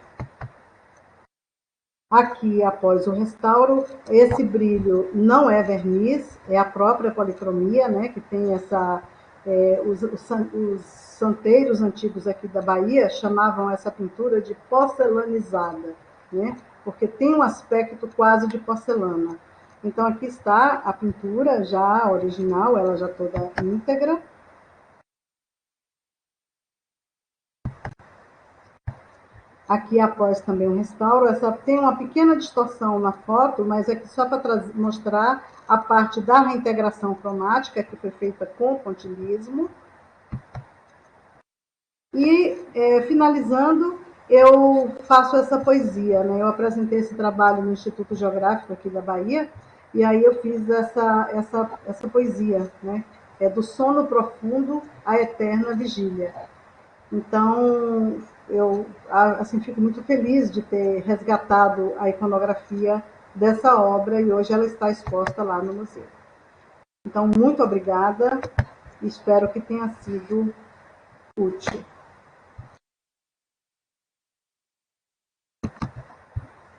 Aqui, após o restauro, esse brilho não é verniz, é a própria policromia, né, que tem os santeiros antigos aqui da Bahia chamavam essa pintura de porcelanizada, né, porque tem um aspecto quase de porcelana. Então, aqui está a pintura já original, ela já toda íntegra. Aqui após também o restauro, essa tem uma pequena distorção na foto, mas aqui só para mostrar a parte da reintegração cromática, que foi feita com pontilhismo. E, finalizando, eu faço essa poesia, né? Eu apresentei esse trabalho no Instituto Geográfico aqui da Bahia, e aí eu fiz essa poesia, né? É do sono profundo à eterna vigília. Então, eu assim, fico muito feliz de ter resgatado a iconografia dessa obra e hoje ela está exposta lá no museu. Então, muito obrigada e espero que tenha sido útil.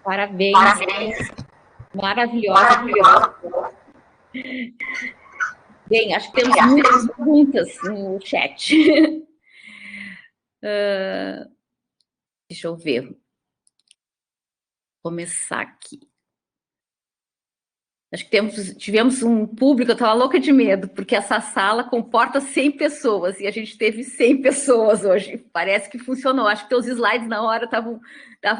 Parabéns. Maravilhosa. Bem, acho que temos muitas perguntas no chat. Deixa eu ver. Vou começar aqui. Acho que tivemos um público, eu estava louca de medo, porque essa sala comporta 100 pessoas, e a gente teve 100 pessoas hoje. Parece que funcionou. Acho que os slides na hora davam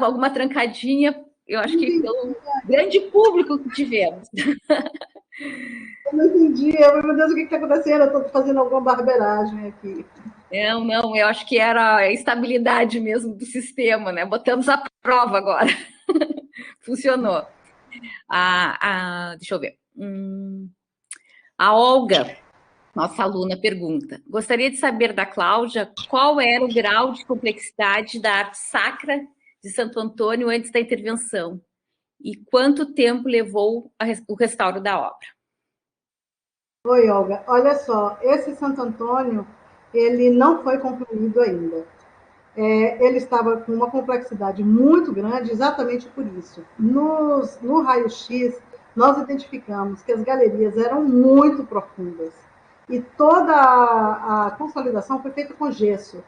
alguma trancadinha, eu acho que pelo grande público que tivemos. Eu não entendi, meu Deus, o que está acontecendo? Eu estou fazendo alguma barbeiragem aqui. Não, eu acho que era a estabilidade mesmo do sistema, né? Botamos à prova agora. Funcionou. Deixa eu ver. A Olga, nossa aluna, pergunta: gostaria de saber da Cláudia qual era o grau de complexidade da arte sacra de Santo Antônio antes da intervenção e quanto tempo levou o restauro da obra. Oi, Olga. Olha só, esse Santo Antônio, ele não foi concluído ainda. Ele estava com uma complexidade muito grande exatamente por isso. No raio-x, nós identificamos que as galerias eram muito profundas e toda a consolidação foi feita com gesso.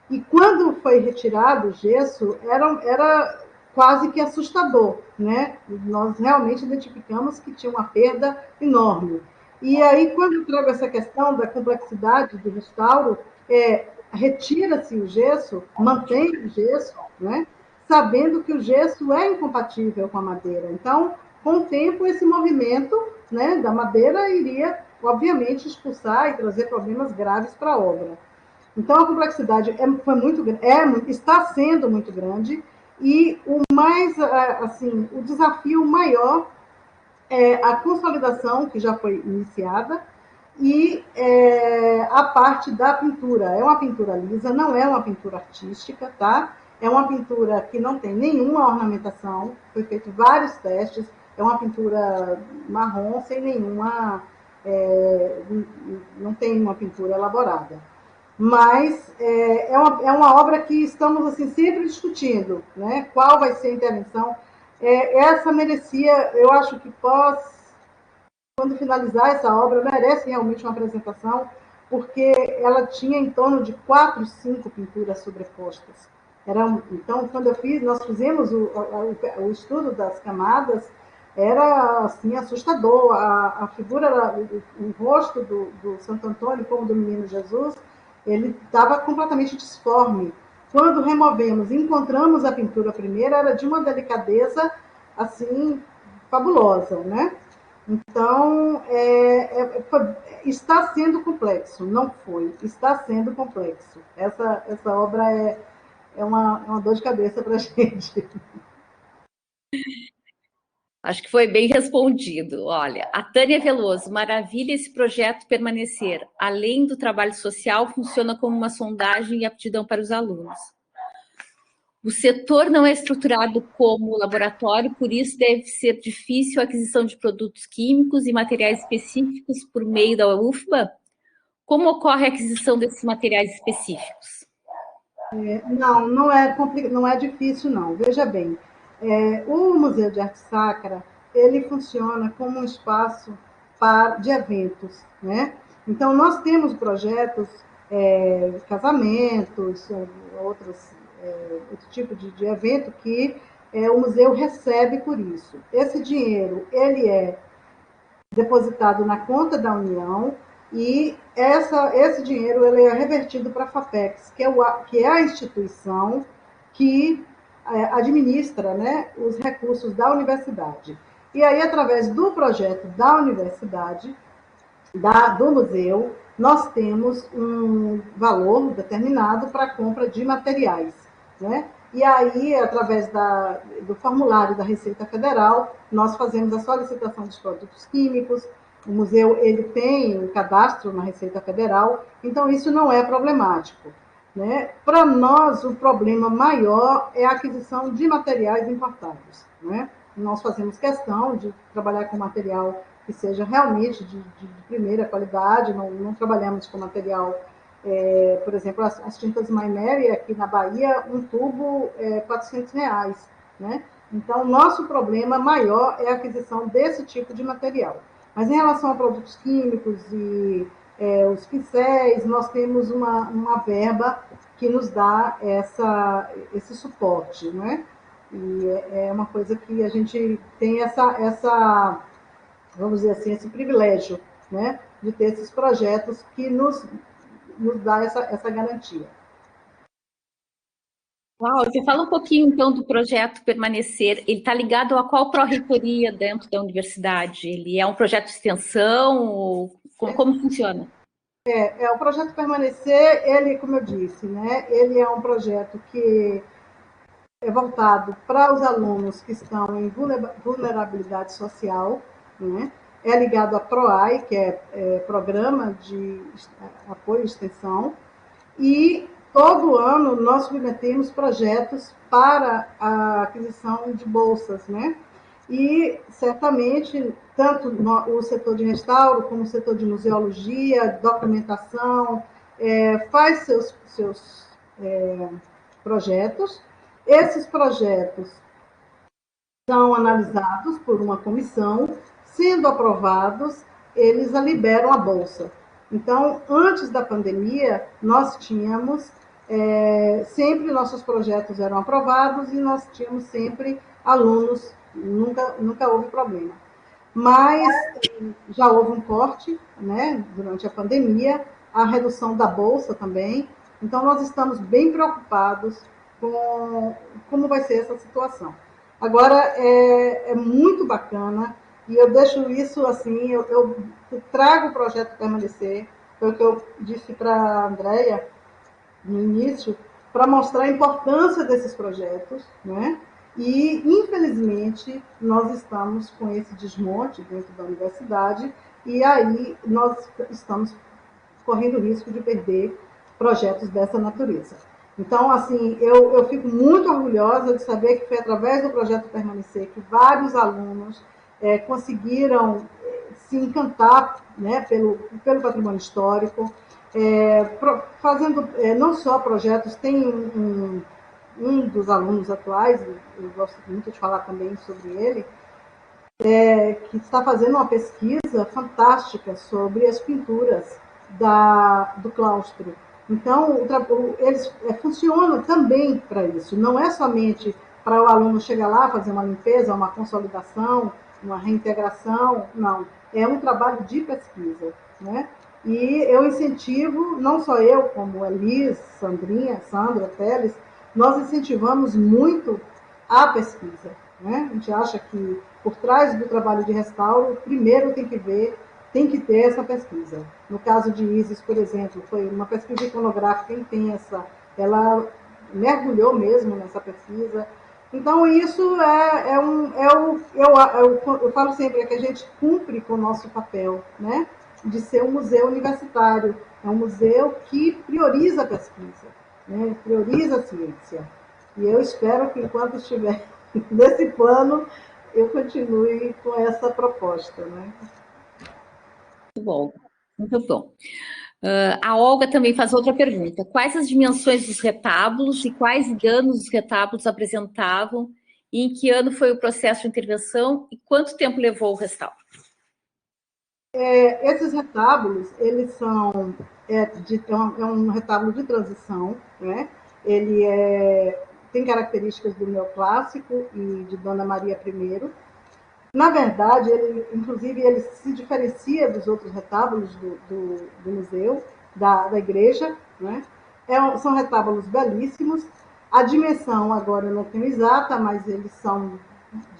E quando foi retirado o gesso, era quase que assustador, né? Nós realmente identificamos que tinha uma perda enorme. E aí, quando eu trago essa questão da complexidade do restauro, retira-se o gesso, mantém o gesso, né? Sabendo que o gesso é incompatível com a madeira. Então, com o tempo, esse movimento, né, da madeira iria, obviamente, expulsar e trazer problemas graves para a obra. Então, a complexidade está sendo muito grande, e o desafio maior é a consolidação, que já foi iniciada, e a parte da pintura. É uma pintura lisa, não é uma pintura artística, tá? É uma pintura que não tem nenhuma ornamentação, foi feito vários testes, é uma pintura marrom, sem nenhuma... não tem uma pintura elaborada. Mas é uma obra que estamos assim, sempre discutindo, né? Qual vai ser a intervenção. Essa merecia, eu acho que quando finalizar essa obra, merece realmente uma apresentação, porque ela tinha em torno de 4, 5 pinturas sobrepostas. Então, quando nós fizemos o estudo das camadas, era assim, assustador. A figura, o rosto do Santo Antônio, como do Menino Jesus, ele estava completamente disforme. Quando removemos e encontramos a pintura primeira, era de uma delicadeza assim fabulosa, né? Então, está sendo complexo, não foi, está sendo complexo. Essa obra é uma dor de cabeça para a gente. Acho que foi bem respondido. Olha, a Tânia Veloso, maravilha esse projeto permanecer. Além do trabalho social, funciona como uma sondagem e aptidão para os alunos. O setor não é estruturado como laboratório, por isso deve ser difícil a aquisição de produtos químicos e materiais específicos por meio da UFBA. Como ocorre a aquisição desses materiais específicos? Não é difícil, não. Veja bem, o Museu de Arte Sacra, ele funciona como um espaço de eventos, né? Então, nós temos projetos, casamentos, outro tipo de evento que o museu recebe por isso. Esse dinheiro, ele é depositado na conta da União, e esse dinheiro ele é revertido para a FAPEX, que é a instituição que administra, né, os recursos da universidade. E aí, através do projeto da universidade, do museu, nós temos um valor determinado para a compra de materiais, né? E aí, através do formulário da Receita Federal, nós fazemos a solicitação dos produtos químicos. O museu ele tem um cadastro na Receita Federal, então isso não é problemático, né? Para nós, o problema maior é a aquisição de materiais importados, né? Nós fazemos questão de trabalhar com material que seja realmente de primeira qualidade, não trabalhamos com material, por exemplo, as tintas My Mary, aqui na Bahia, um tubo R$ 400, né? Então, nosso problema maior é a aquisição desse tipo de material. Mas em relação a produtos químicos e os pincéis, nós temos uma verba que nos dá esse suporte, né? E é uma coisa que a gente tem vamos dizer assim, esse privilégio, né, de ter esses projetos que nos dá essa garantia. Você fala um pouquinho, então, do projeto Permanecer. Ele está ligado a qual pró-reitoria dentro da universidade? Ele é um projeto de extensão? Como funciona? O projeto Permanecer, ele, como eu disse, né, ele é um projeto que é voltado para os alunos que estão em vulnerabilidade social, né? É ligado à PROAI, que é Programa de Apoio e Extensão, e todo ano nós submetemos projetos para a aquisição de bolsas, né? E certamente tanto o setor de restauro como o setor de museologia, documentação, faz seus projetos. Esses projetos são analisados por uma comissão, sendo aprovados, eles liberam a bolsa. Então, antes da pandemia, nós tínhamos sempre nossos projetos eram aprovados e nós tínhamos sempre alunos, nunca houve problema. Mas já houve um corte, né, durante a pandemia, a redução da bolsa também. Então, nós estamos bem preocupados com como vai ser essa situação. Agora, é muito bacana, e eu deixo isso assim, eu trago o projeto Permanecer, foi o que eu disse para a Andréia no início, para mostrar a importância desses projetos, né? E, infelizmente, nós estamos com esse desmonte dentro da universidade, e aí nós estamos correndo o risco de perder projetos dessa natureza. Então, assim, eu fico muito orgulhosa de saber que foi através do projeto Permanecer que vários alunos conseguiram se encantar, né, pelo patrimônio histórico, fazendo não só projetos, tem um dos alunos atuais, eu gosto muito de falar também sobre ele, que está fazendo uma pesquisa fantástica sobre as pinturas do claustro. Então, eles funcionam também para isso, não é somente para o aluno chegar lá, fazer uma limpeza, uma consolidação, uma reintegração, não. É um trabalho de pesquisa, né? E eu incentivo, não só eu, como Elis, Sandra Teles, nós incentivamos muito a pesquisa, né? A gente acha que por trás do trabalho de restauro, primeiro tem que ter essa pesquisa. No caso de Isis, por exemplo, foi uma pesquisa iconográfica intensa, ela mergulhou mesmo nessa pesquisa. Então, isso eu falo sempre, que a gente cumpre com o nosso papel, né? De ser um museu universitário, é um museu que prioriza a pesquisa, né? Prioriza a ciência. E eu espero que, enquanto estiver nesse plano, eu continue com essa proposta, né? Muito bom, muito bom. A Olga também faz outra pergunta. Quais as dimensões dos retábulos e quais anos os retábulos apresentavam? E em que ano foi o processo de intervenção e quanto tempo levou o restauro? Esses retábulos, eles são um retábulo de transição, né? Ele tem características do neoclássico e de Dona Maria I. Na verdade, inclusive, ele se diferencia dos outros retábulos do museu, da igreja, né? São retábulos belíssimos. A dimensão, agora eu não tenho exata, mas eles são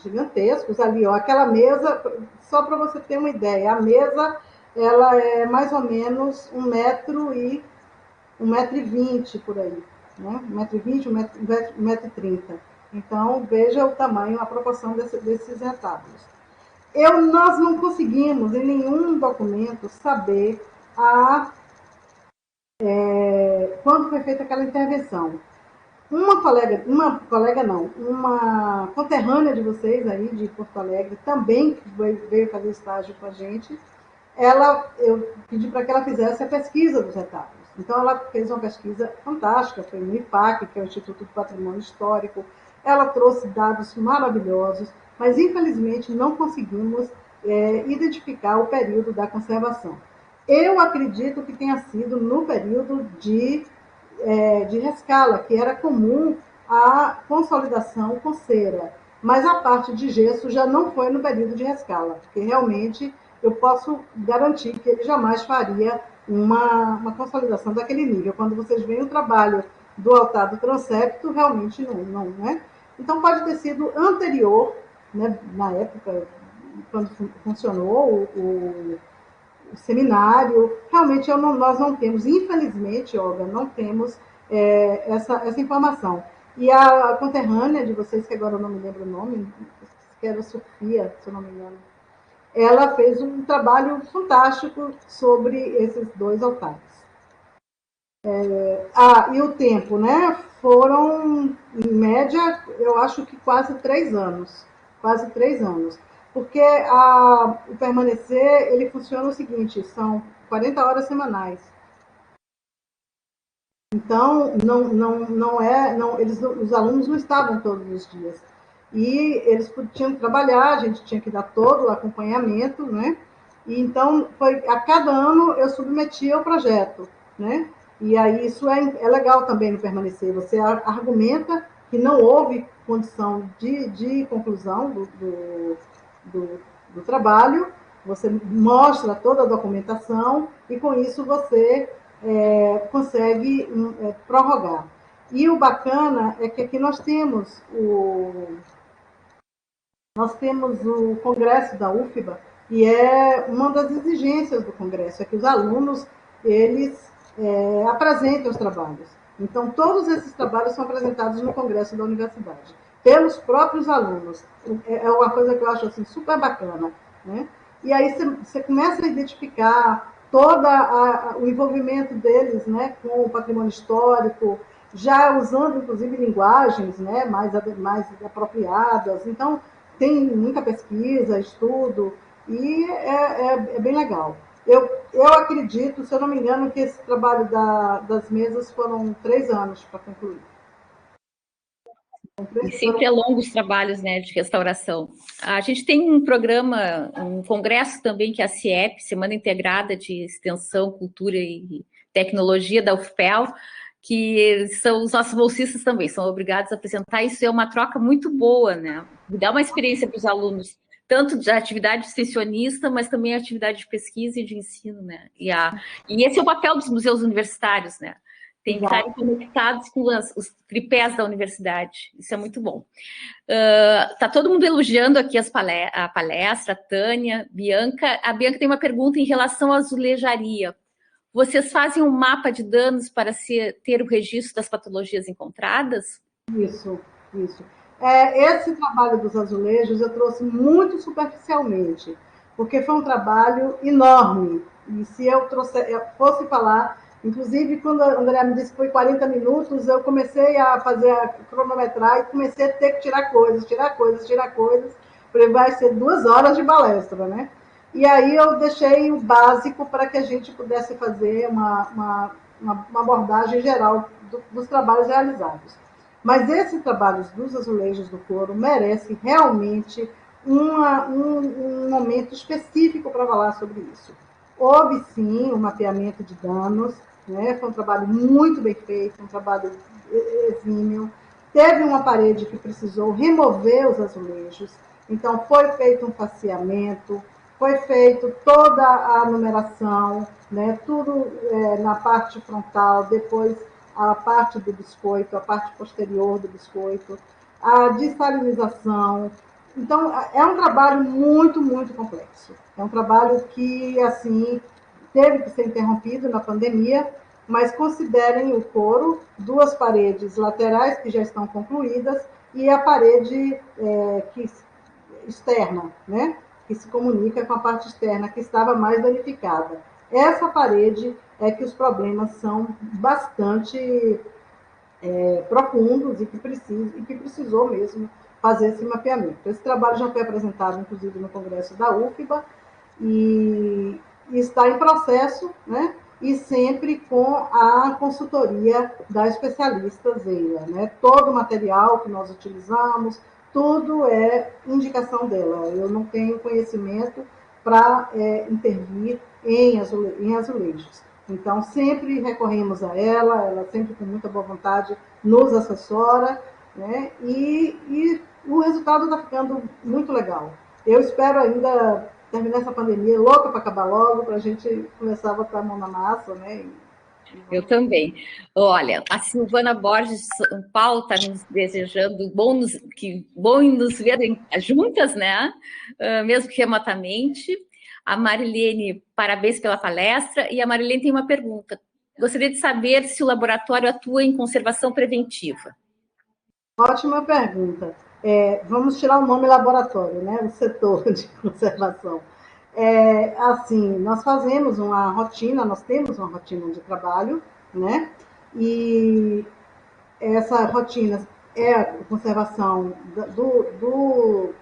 gigantescos. Ali, ó, aquela mesa, só para você ter uma ideia, a mesa ela é mais ou menos 1,20 m por aí, né? 1,20 m, 1,30 m. Então, veja o tamanho, a proporção desses retábulos. Nós não conseguimos, em nenhum documento, saber quando foi feita aquela intervenção. Uma conterrânea de vocês aí, de Porto Alegre, também veio fazer estágio com a gente, eu pedi para que ela fizesse a pesquisa dos retábulos. Então, ela fez uma pesquisa fantástica, foi no IPAC, que é o Instituto do Patrimônio Histórico. Ela trouxe dados maravilhosos, mas, infelizmente, não conseguimos identificar o período da conservação. Eu acredito que tenha sido no período de rescala, que era comum a consolidação com cera. Mas a parte de gesso já não foi no período de rescala, porque realmente eu posso garantir que ele jamais faria uma consolidação daquele nível. Quando vocês veem o trabalho do altar do transepto, realmente não, né? Então, pode ter sido anterior, né, na época, quando funcionou o seminário. Realmente, nós não temos, infelizmente, Olga, não temos essa informação. E a conterrânea de vocês, que agora eu não me lembro o nome, que era Sofia, se eu não me engano, ela fez um trabalho fantástico sobre esses dois altares. E o tempo, né? Foram, em média, eu acho que quase 3 anos. Quase 3 anos. Porque o Permanecer, ele funciona o seguinte, são 40 horas semanais. Então, os alunos não estavam todos os dias. E eles tinham que trabalhar, a gente tinha que dar todo o acompanhamento, né? E então, a cada ano eu submetia o projeto, né? E aí isso é legal também no permanecer. Você argumenta que não houve condição de conclusão do trabalho, você mostra toda a documentação e com isso você consegue prorrogar. E o bacana é que aqui nós temos o congresso da UFBA, e é uma das exigências do congresso, é que os alunos, eles apresentem os trabalhos. Então, todos esses trabalhos são apresentados no congresso da universidade, pelos próprios alunos. É uma coisa que eu acho assim, super bacana, né? E aí você começa a identificar todo o envolvimento deles, né, com o patrimônio histórico, já usando, inclusive, linguagens, né, mais apropriadas. Então, tem muita pesquisa, estudo, e é bem legal. Eu acredito, se eu não me engano, que esse trabalho das mesas foram 3 anos para concluir. E sempre é longo os trabalhos, né, de restauração. A gente tem um programa, um congresso também, que é a CIEP, Semana Integrada de Extensão, Cultura e Tecnologia da UFPEL, que são os nossos bolsistas também, são obrigados a apresentar. Isso é uma troca muito boa, né? Dá uma experiência para os alunos, tanto de atividade extensionista, mas também atividade de pesquisa e de ensino, né? E esse é o papel dos museus universitários, né? Tem que estarem conectados com os tripés da universidade. Isso é muito bom. Está todo mundo elogiando aqui a palestra, a Tânia, Bianca. A Bianca tem uma pergunta em relação à azulejaria. Vocês fazem um mapa de danos para ter o registro das patologias encontradas? Isso, isso. Esse trabalho dos azulejos eu trouxe muito superficialmente, porque foi um trabalho enorme. E se eu fosse falar, inclusive quando a Andrea me disse que foi 40 minutos, eu comecei a cronometrar e comecei a ter que tirar coisas. Falei, vai ser 2 horas de palestra, né? E aí eu deixei o básico para que a gente pudesse fazer uma abordagem geral dos trabalhos realizados. Mas esse trabalho dos azulejos do couro merece realmente um momento específico para falar sobre isso. Houve, sim, um mapeamento de danos, né? Foi um trabalho muito bem feito, um trabalho exímio. Teve uma parede que precisou remover os azulejos, então foi feito um faceamento, foi feito toda a numeração, né? Tudo na parte frontal, depois a parte do biscoito, a parte posterior do biscoito, a dessalinização. Então, é um trabalho muito, muito complexo. É um trabalho que, assim, teve que ser interrompido na pandemia, mas considerem o couro, 2 paredes laterais que já estão concluídas e a parede externa, né? Que se comunica com a parte externa, que estava mais danificada. Essa parede é que os problemas são bastante profundos e que precisou mesmo fazer esse mapeamento. Esse trabalho já foi apresentado, inclusive, no Congresso da UFBA e está em processo, né? E sempre com a consultoria da especialista Zeila, né? Todo o material que nós utilizamos, tudo é indicação dela. Eu não tenho conhecimento para intervir em azulejos. Então, sempre recorremos a ela sempre com muita boa vontade nos assessora, né? E o resultado está ficando muito legal. Eu espero ainda terminar essa pandemia, louca para acabar logo, para a gente começar a botar a mão na massa, né? Eu também. Olha, a Silvana Borges de São Paulo está nos desejando bom nos verem juntas, né? Mesmo que remotamente. A Marilene, parabéns pela palestra. E a Marilene tem uma pergunta. Gostaria de saber se o laboratório atua em conservação preventiva. Ótima pergunta. Vamos tirar o nome laboratório, né? O setor de conservação. Assim, nós temos uma rotina de trabalho, né? E essa rotina é a conservação do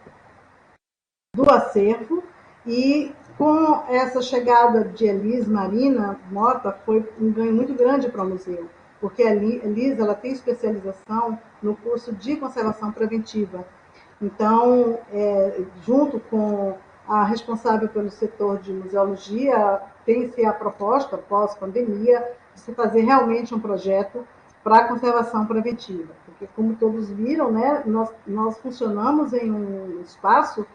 acervo, e com essa chegada de Elis Marina Mota, foi um ganho muito grande para o museu, porque a Elis ela tem especialização no curso de conservação preventiva. Então, junto com a responsável pelo setor de museologia, tem-se a proposta, pós-pandemia, se fazer realmente um projeto para a conservação preventiva, porque, como todos viram, né, nós funcionamos em um espaço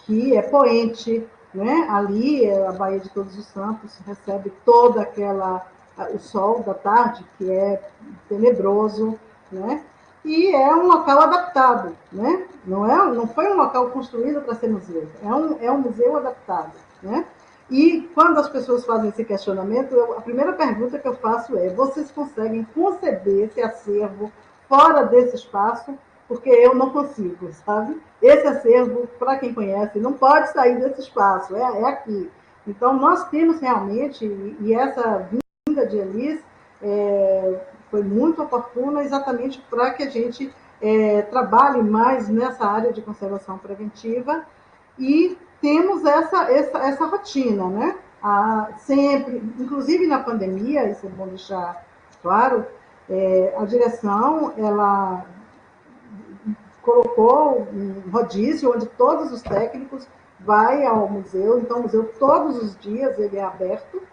que é poente, né? Ali, a Baía de Todos os Santos recebe toda aquela o sol da tarde, que é tenebroso, né? E é um local adaptado, né? Não foi um local construído para ser museu, é um museu adaptado, né? E quando as pessoas fazem esse questionamento, a primeira pergunta que eu faço é: vocês conseguem conceber esse acervo fora desse espaço? Porque eu não consigo, sabe? Esse acervo, para quem conhece, não pode sair desse espaço, é aqui. Então, nós temos realmente, e essa vinda de Elis foi muito oportuna exatamente para que a gente trabalhe mais nessa área de conservação preventiva e temos essa rotina, né? Sempre, inclusive na pandemia, isso é bom deixar claro, a direção, ela colocou um rodízio onde todos os técnicos vai ao museu, então o museu todos os dias ele é aberto,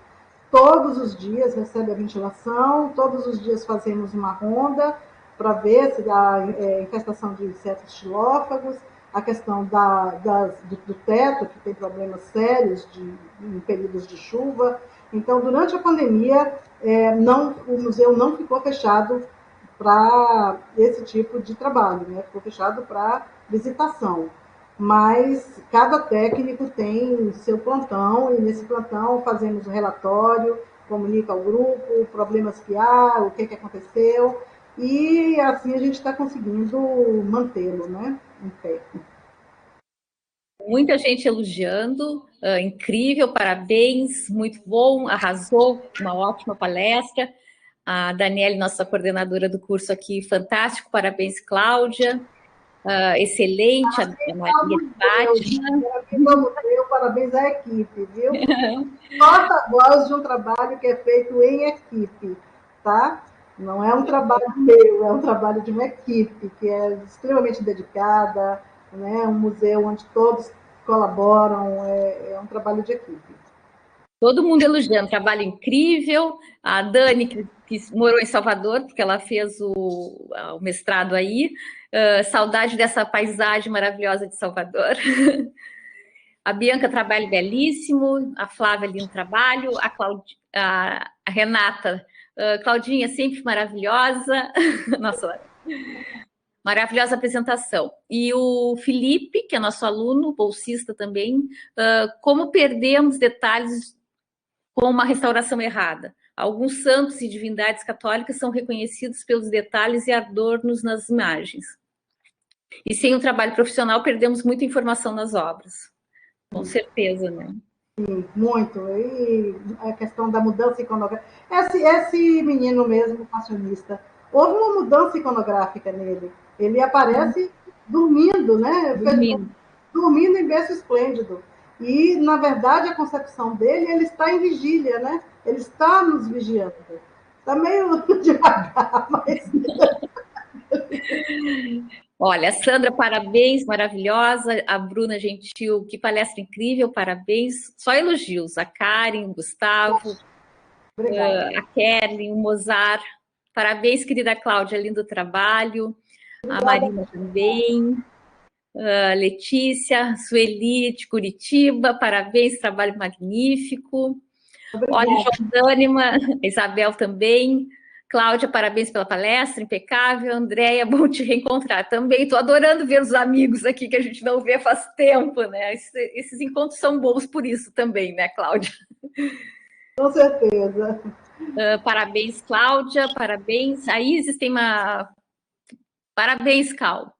todos os dias recebe a ventilação, todos os dias fazemos uma ronda para ver se há infestação de insetos xilófagos, a questão do teto, que tem problemas sérios em períodos de chuva. Então, durante a pandemia, o museu não ficou fechado para esse tipo de trabalho, né? Ficou fechado para visitação. Mas cada técnico tem seu plantão, e nesse plantão fazemos o relatório, comunica ao grupo, problemas que há, o que aconteceu, e assim a gente está conseguindo mantê-lo, né, em pé. Muita gente elogiando, incrível, parabéns, muito bom, arrasou, uma ótima palestra. A Daniele, nossa coordenadora do curso aqui, fantástico, parabéns, Cláudia. Excelente, a Maria de Fátima. Parabéns ao museu, parabéns à equipe, viu? Porta-voz de um trabalho que é feito em equipe, tá? Não é um trabalho meu, é um trabalho de uma equipe que é extremamente dedicada, né? Um museu onde todos colaboram, é um trabalho de equipe. Todo mundo elogiando, trabalho incrível. A Dani, que morou em Salvador, porque ela fez o mestrado aí. Saudade dessa paisagem maravilhosa de Salvador. A Bianca, trabalho belíssimo. A Flávia, lindo trabalho. A Renata, Claudinha, sempre maravilhosa. Nossa, maravilhosa apresentação. E o Felipe, que é nosso aluno, bolsista também, como perdemos detalhes com uma restauração errada. Alguns santos e divindades católicas são reconhecidos pelos detalhes e adornos nas imagens. E sem um trabalho profissional, perdemos muita informação nas obras. Com certeza, né? Sim, muito. E a questão da mudança iconográfica. Esse menino mesmo, passionista, houve uma mudança iconográfica nele. Ele aparece dormindo, né? Dormindo em berço esplêndido. E, na verdade, a concepção dele, ele está em vigília, né? Ele está nos vigiando. Está meio devagar, mas... Olha, a Sandra, parabéns, maravilhosa. A Bruna Gentil, que palestra incrível, parabéns. Só elogios. A Karen, o Gustavo, a Kelly, o Mozart. Parabéns, querida Cláudia, lindo trabalho. Obrigada. A Marina também. Letícia, Sueli de Curitiba, parabéns, trabalho magnífico. Obrigada. Olha, João Dânima, Isabel também. Cláudia, parabéns pela palestra, impecável. Andréia, bom te reencontrar também. Estou adorando ver os amigos aqui que a gente não vê faz tempo, né? Esses encontros são bons por isso também, né, Cláudia? Com certeza. Parabéns, Cláudia, parabéns. A Isis tem uma... Parabéns, Cal.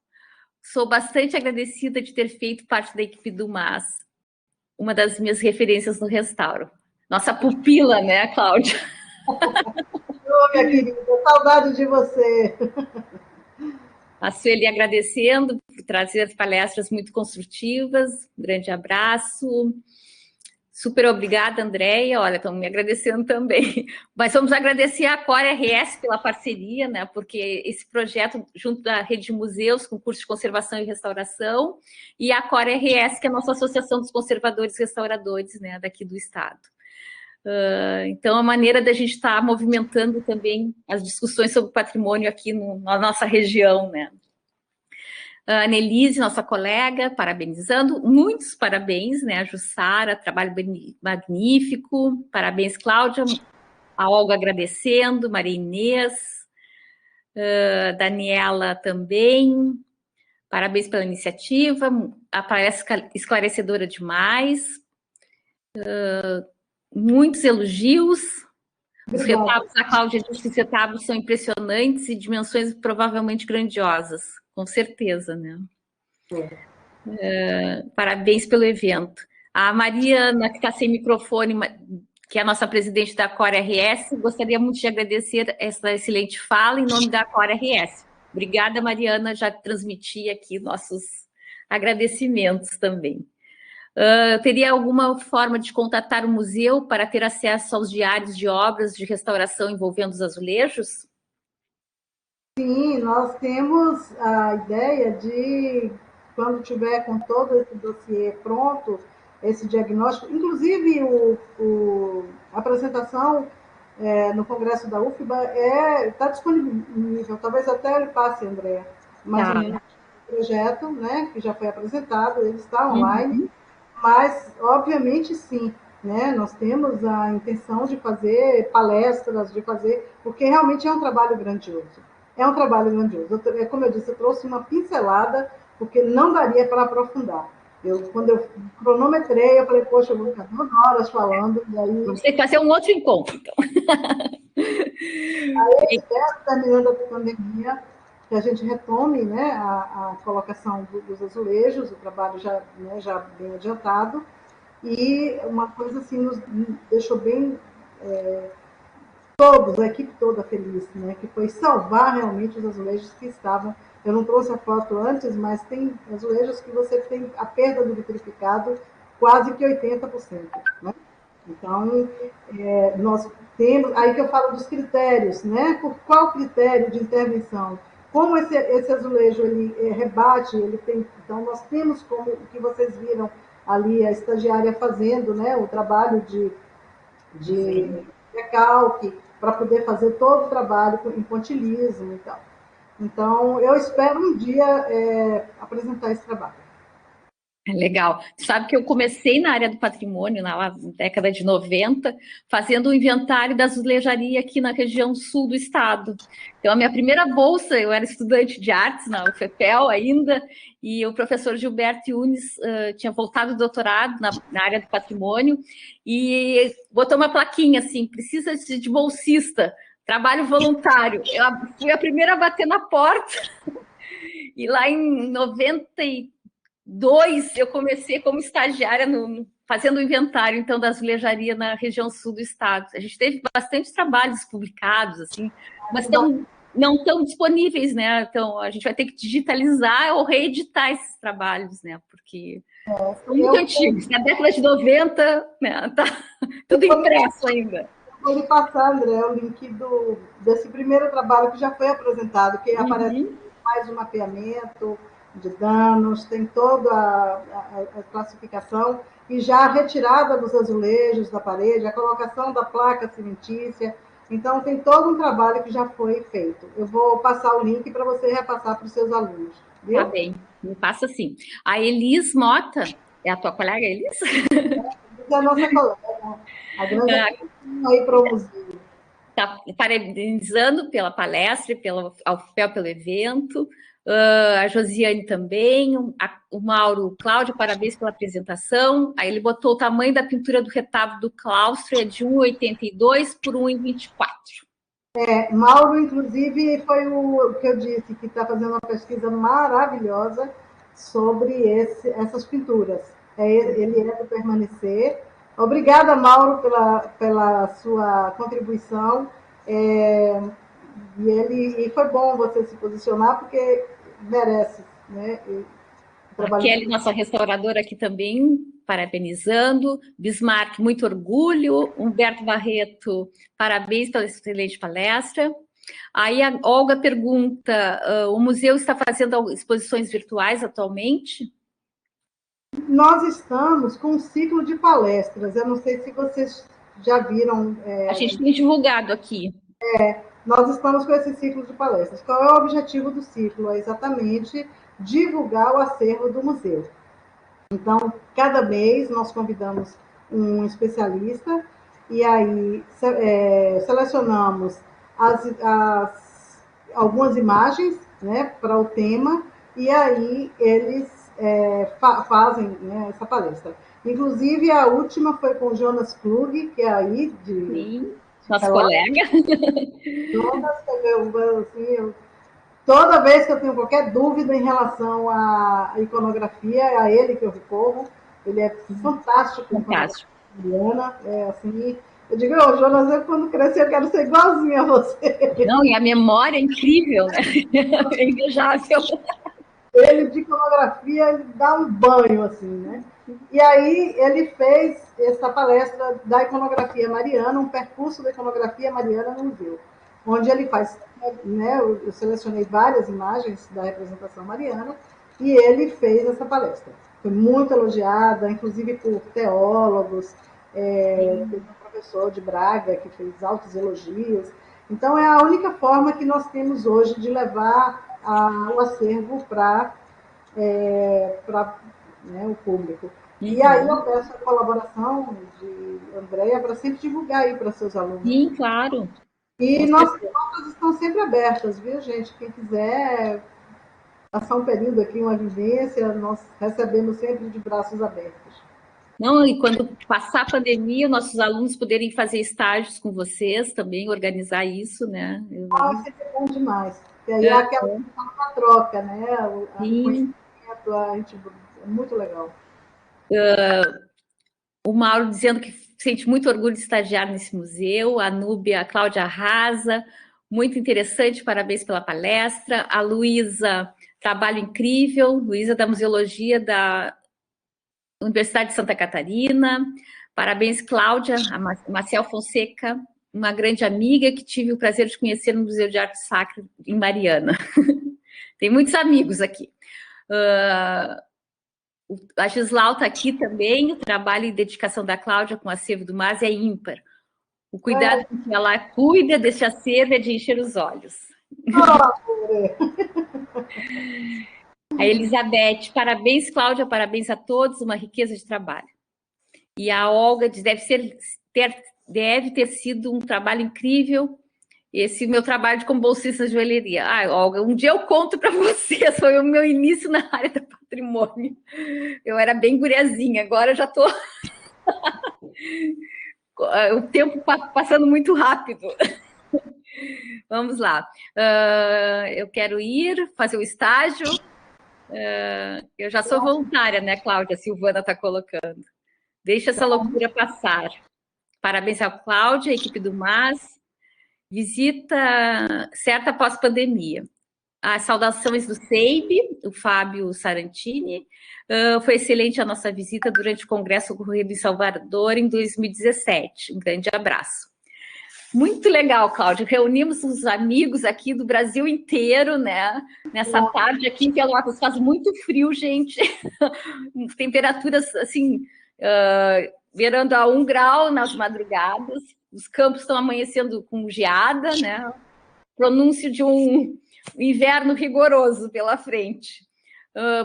Sou bastante agradecida de ter feito parte da equipe do MAS, uma das minhas referências no restauro. Nossa pupila, né, Cláudia? Ô, minha querida, saudade de você. A Sueli agradecendo por trazer palestras muito construtivas. Um grande abraço. Super obrigada, Andréia. Olha, estão me agradecendo também. Mas vamos agradecer a Core RS pela parceria, né? Porque esse projeto, junto da Rede de Museus, com curso de conservação e restauração, e a Core RS, que é a nossa Associação dos Conservadores e Restauradores, né, daqui do Estado. Então, a maneira da gente estar movimentando também as discussões sobre patrimônio aqui na nossa região, né? A Annelise, nossa colega, parabenizando, muitos parabéns, né? A Jussara, trabalho magnífico, parabéns, Cláudia, a Olga agradecendo, Maria Inês, Daniela também, parabéns pela iniciativa, parece esclarecedora demais, muitos elogios. Os retábulos, a Cláudia disse que os retábulos são impressionantes e dimensões provavelmente grandiosas, com certeza, né? Parabéns pelo evento. A Mariana, que está sem microfone, que é a nossa presidente da Core RS, gostaria muito de agradecer essa excelente fala em nome da Core RS. Obrigada, Mariana, já transmiti aqui nossos agradecimentos também. Teria alguma forma de contatar o museu para ter acesso aos diários de obras de restauração envolvendo os azulejos? Sim, nós temos a ideia de, quando tiver com todo esse dossiê pronto, esse diagnóstico, inclusive a apresentação no Congresso da UFBA está disponível, talvez até ele passe, André, mais ou menos o projeto, né, que já foi apresentado, ele está online, mas, obviamente, sim, né, nós temos a intenção de fazer palestras, porque realmente é um trabalho grandioso. É um trabalho grandioso. Como eu disse, eu trouxe uma pincelada, porque não daria para aprofundar. Quando eu cronometrei, eu falei, poxa, eu vou ficar 2 horas falando. E aí... Vamos ter que fazer um outro encontro, então. Aí eu espero, terminando a pandemia, que a gente retome, né, a colocação dos azulejos, o trabalho já, né, já bem adiantado. E uma coisa assim nos deixou bem... todos, a equipe toda feliz, né? Que foi salvar realmente os azulejos que estavam. Eu não trouxe a foto antes, mas tem azulejos que você tem a perda do vitrificado quase que 80%. Né? Então, nós temos. Aí que eu falo dos critérios, né? Por qual critério de intervenção? Como esse azulejo ele rebate, ele tem. Então, nós temos como o que vocês viram ali, a estagiária fazendo, né? O trabalho de recalque, para poder fazer todo o trabalho em pontilhismo e tal. Então, eu espero um dia apresentar esse trabalho. Legal. Sabe que eu comecei na área do patrimônio, na década de 90, fazendo o inventário da azulejaria aqui na região sul do estado. Então, a minha primeira bolsa, eu era estudante de artes na UFPEL ainda, e o professor Gilberto Yunes tinha voltado do doutorado na área do patrimônio, e botou uma plaquinha assim, precisa de bolsista, trabalho voluntário. Eu fui a primeira a bater na porta, e lá em 92, eu comecei como estagiária fazendo o inventário, então, da azulejaria na região sul do estado. A gente teve bastante trabalhos publicados, assim, mas não estão disponíveis, né? Então, a gente vai ter que digitalizar ou reeditar esses trabalhos, né? Porque são muito antigos. Na década de 90, né? Tá tudo impresso ainda. Vou lhe passar, André, o link desse primeiro trabalho que já foi apresentado, que aparece mais de mapeamento de danos, tem toda a classificação e já a retirada dos azulejos da parede, a colocação da placa cimentícia. Então, tem todo um trabalho que já foi feito. Eu vou passar o link para você repassar para os seus alunos. Viu? Tá bem, me passa sim. A Elis Mota, é a tua colega, Elis? É a nossa colega, a grande aí para o museu. Está parabenizando pela palestra, ao FPEL pelo evento, a Josiane também, o Mauro, Cláudio, parabéns pela apresentação. Aí ele botou o tamanho da pintura do retábulo do claustro, é de 1,82 por 1,24. Mauro, inclusive, foi o que eu disse, que está fazendo uma pesquisa maravilhosa sobre essas pinturas. Ele é do Permanecer. Obrigada, Mauro, pela sua contribuição. E foi bom você se posicionar, porque merece, né? A Kelly, nossa restauradora aqui também, parabenizando. Bismarck, muito orgulho. Humberto Barreto, parabéns pela excelente palestra. Aí a Olga pergunta, o museu está fazendo exposições virtuais atualmente? Nós estamos com um ciclo de palestras. Eu não sei se vocês já viram... A gente tem divulgado aqui. Nós estamos com esse ciclo de palestras. Qual é o objetivo do ciclo? É exatamente divulgar o acervo do museu. Então, cada mês nós convidamos um especialista e aí selecionamos algumas imagens, né, para o tema, e aí eles fazem, né, essa palestra. Inclusive, a última foi com o Jonas Klug, que é aí Sim, nosso colega. Jonas, assim, toda vez que eu tenho qualquer dúvida em relação à iconografia, é a ele que eu recorro. Ele é fantástico. Fantástico. Assim, eu digo, Jonas, eu quando crescer eu quero ser igualzinho a você. Não, e a memória é incrível, né? É invejável. Ele, de iconografia, ele dá um banho, assim, né? E aí ele fez essa palestra da iconografia mariana, um percurso da iconografia mariana no museu, onde ele faz, né, eu selecionei várias imagens da representação mariana, e ele fez essa palestra. Foi muito elogiada, inclusive por teólogos, teve um professor de Braga que fez altos elogios. Então, é a única forma que nós temos hoje de levar o acervo para né, o público. E aí eu peço a colaboração de Andréia para sempre divulgar aí para seus alunos. Sim, claro. E nossas portas estão sempre abertas, viu, gente? Quem quiser passar um período aqui, uma vivência, nós recebemos sempre de braços abertos. Não, e quando passar a pandemia, nossos alunos poderem fazer estágios com vocês também, organizar isso, né? Seria bom demais. Porque aí é aquela troca, né? O conhecimento, é muito legal. O Mauro dizendo que sente muito orgulho de estagiar nesse museu, a Núbia, a Cláudia Arrasa, muito interessante, parabéns pela palestra. A Luísa, trabalho incrível, Luísa da Museologia da Universidade de Santa Catarina. Parabéns, Cláudia, a Maciel Fonseca, uma grande amiga que tive o prazer de conhecer no Museu de Arte Sacra em Mariana. Tem muitos amigos aqui. A Gislau está aqui também, o trabalho e dedicação da Cláudia com o acervo do MAS é ímpar. O cuidado com que ela cuida desse acervo é de encher os olhos. A Elizabeth, parabéns, Cláudia, parabéns a todos, uma riqueza de trabalho. E a Olga diz, deve ter sido um trabalho incrível, esse meu trabalho como bolsista de joalheria. Olga, um dia eu conto para vocês, foi o meu início na área do patrimônio. Eu era bem guriazinha, agora eu já estou... o tempo passando muito rápido. Vamos lá. Eu quero ir fazer o estágio. Eu já sou voluntária, né, Cláudia? A Silvana está colocando. Deixa essa loucura passar. Parabéns à Cláudia, a equipe do MAS. Visita certa pós-pandemia. As saudações do SEIB, o Fábio Sarantini. Foi excelente a nossa visita durante o Congresso ocorrido em Salvador em 2017. Um grande abraço. Muito legal, Cláudia. Reunimos os amigos aqui do Brasil inteiro, né? Nessa tarde aqui em Pelotas. Faz muito frio, gente. Temperaturas, assim, beirando a 1 grau nas madrugadas. Os campos estão amanhecendo com geada, né? Pronúncio de um inverno rigoroso pela frente.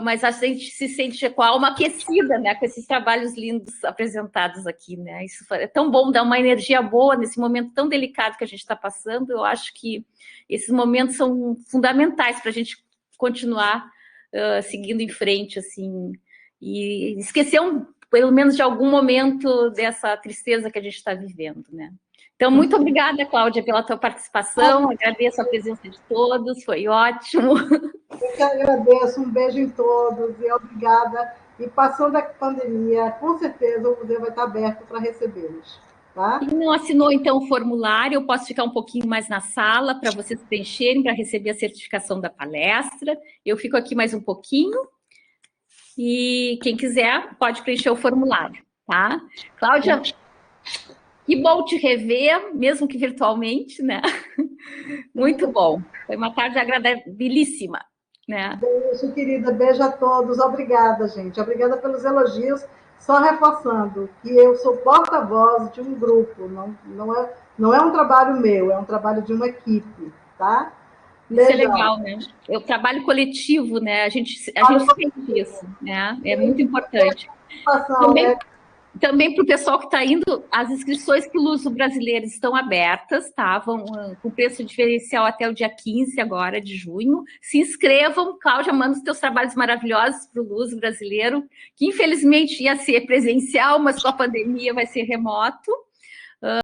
Mas a gente se sente com a alma aquecida, né? Com esses trabalhos lindos apresentados aqui, né? Isso é tão bom, dar uma energia boa nesse momento tão delicado que a gente está passando. Eu acho que esses momentos são fundamentais para a gente continuar seguindo em frente, assim, e esquecer pelo menos de algum momento dessa tristeza que a gente está vivendo, né? Então, muito obrigada, Cláudia, pela tua participação, agradeço a presença de todos, foi ótimo. Eu que agradeço, um beijo em todos e obrigada. E passando a pandemia, com certeza o museu vai estar aberto para recebê-los. Tá? Quem não assinou, então, o formulário, eu posso ficar um pouquinho mais na sala para vocês preencherem, para receber a certificação da palestra. Eu fico aqui mais um pouquinho. E quem quiser pode preencher o formulário, tá? Cláudia, que bom te rever, mesmo que virtualmente, né? Muito bom. Foi uma tarde agradabilíssima, né? Beijo, querida. Beijo a todos. Obrigada, gente. Obrigada pelos elogios. Só reforçando que eu sou porta-voz de um grupo, não é um trabalho meu, é um trabalho de uma equipe, tá? Isso é Perdão. legal, né? É o trabalho coletivo, né? A gente sente isso, né? É muito importante. É, Também para o pessoal que está indo, as inscrições para o Luso Brasileiro estão abertas, tá? Vão com preço diferencial até o dia 15 agora, de junho. Se inscrevam, Cláudia, manda os teus trabalhos maravilhosos para o Luso Brasileiro, que infelizmente ia ser presencial, mas com a pandemia vai ser remoto.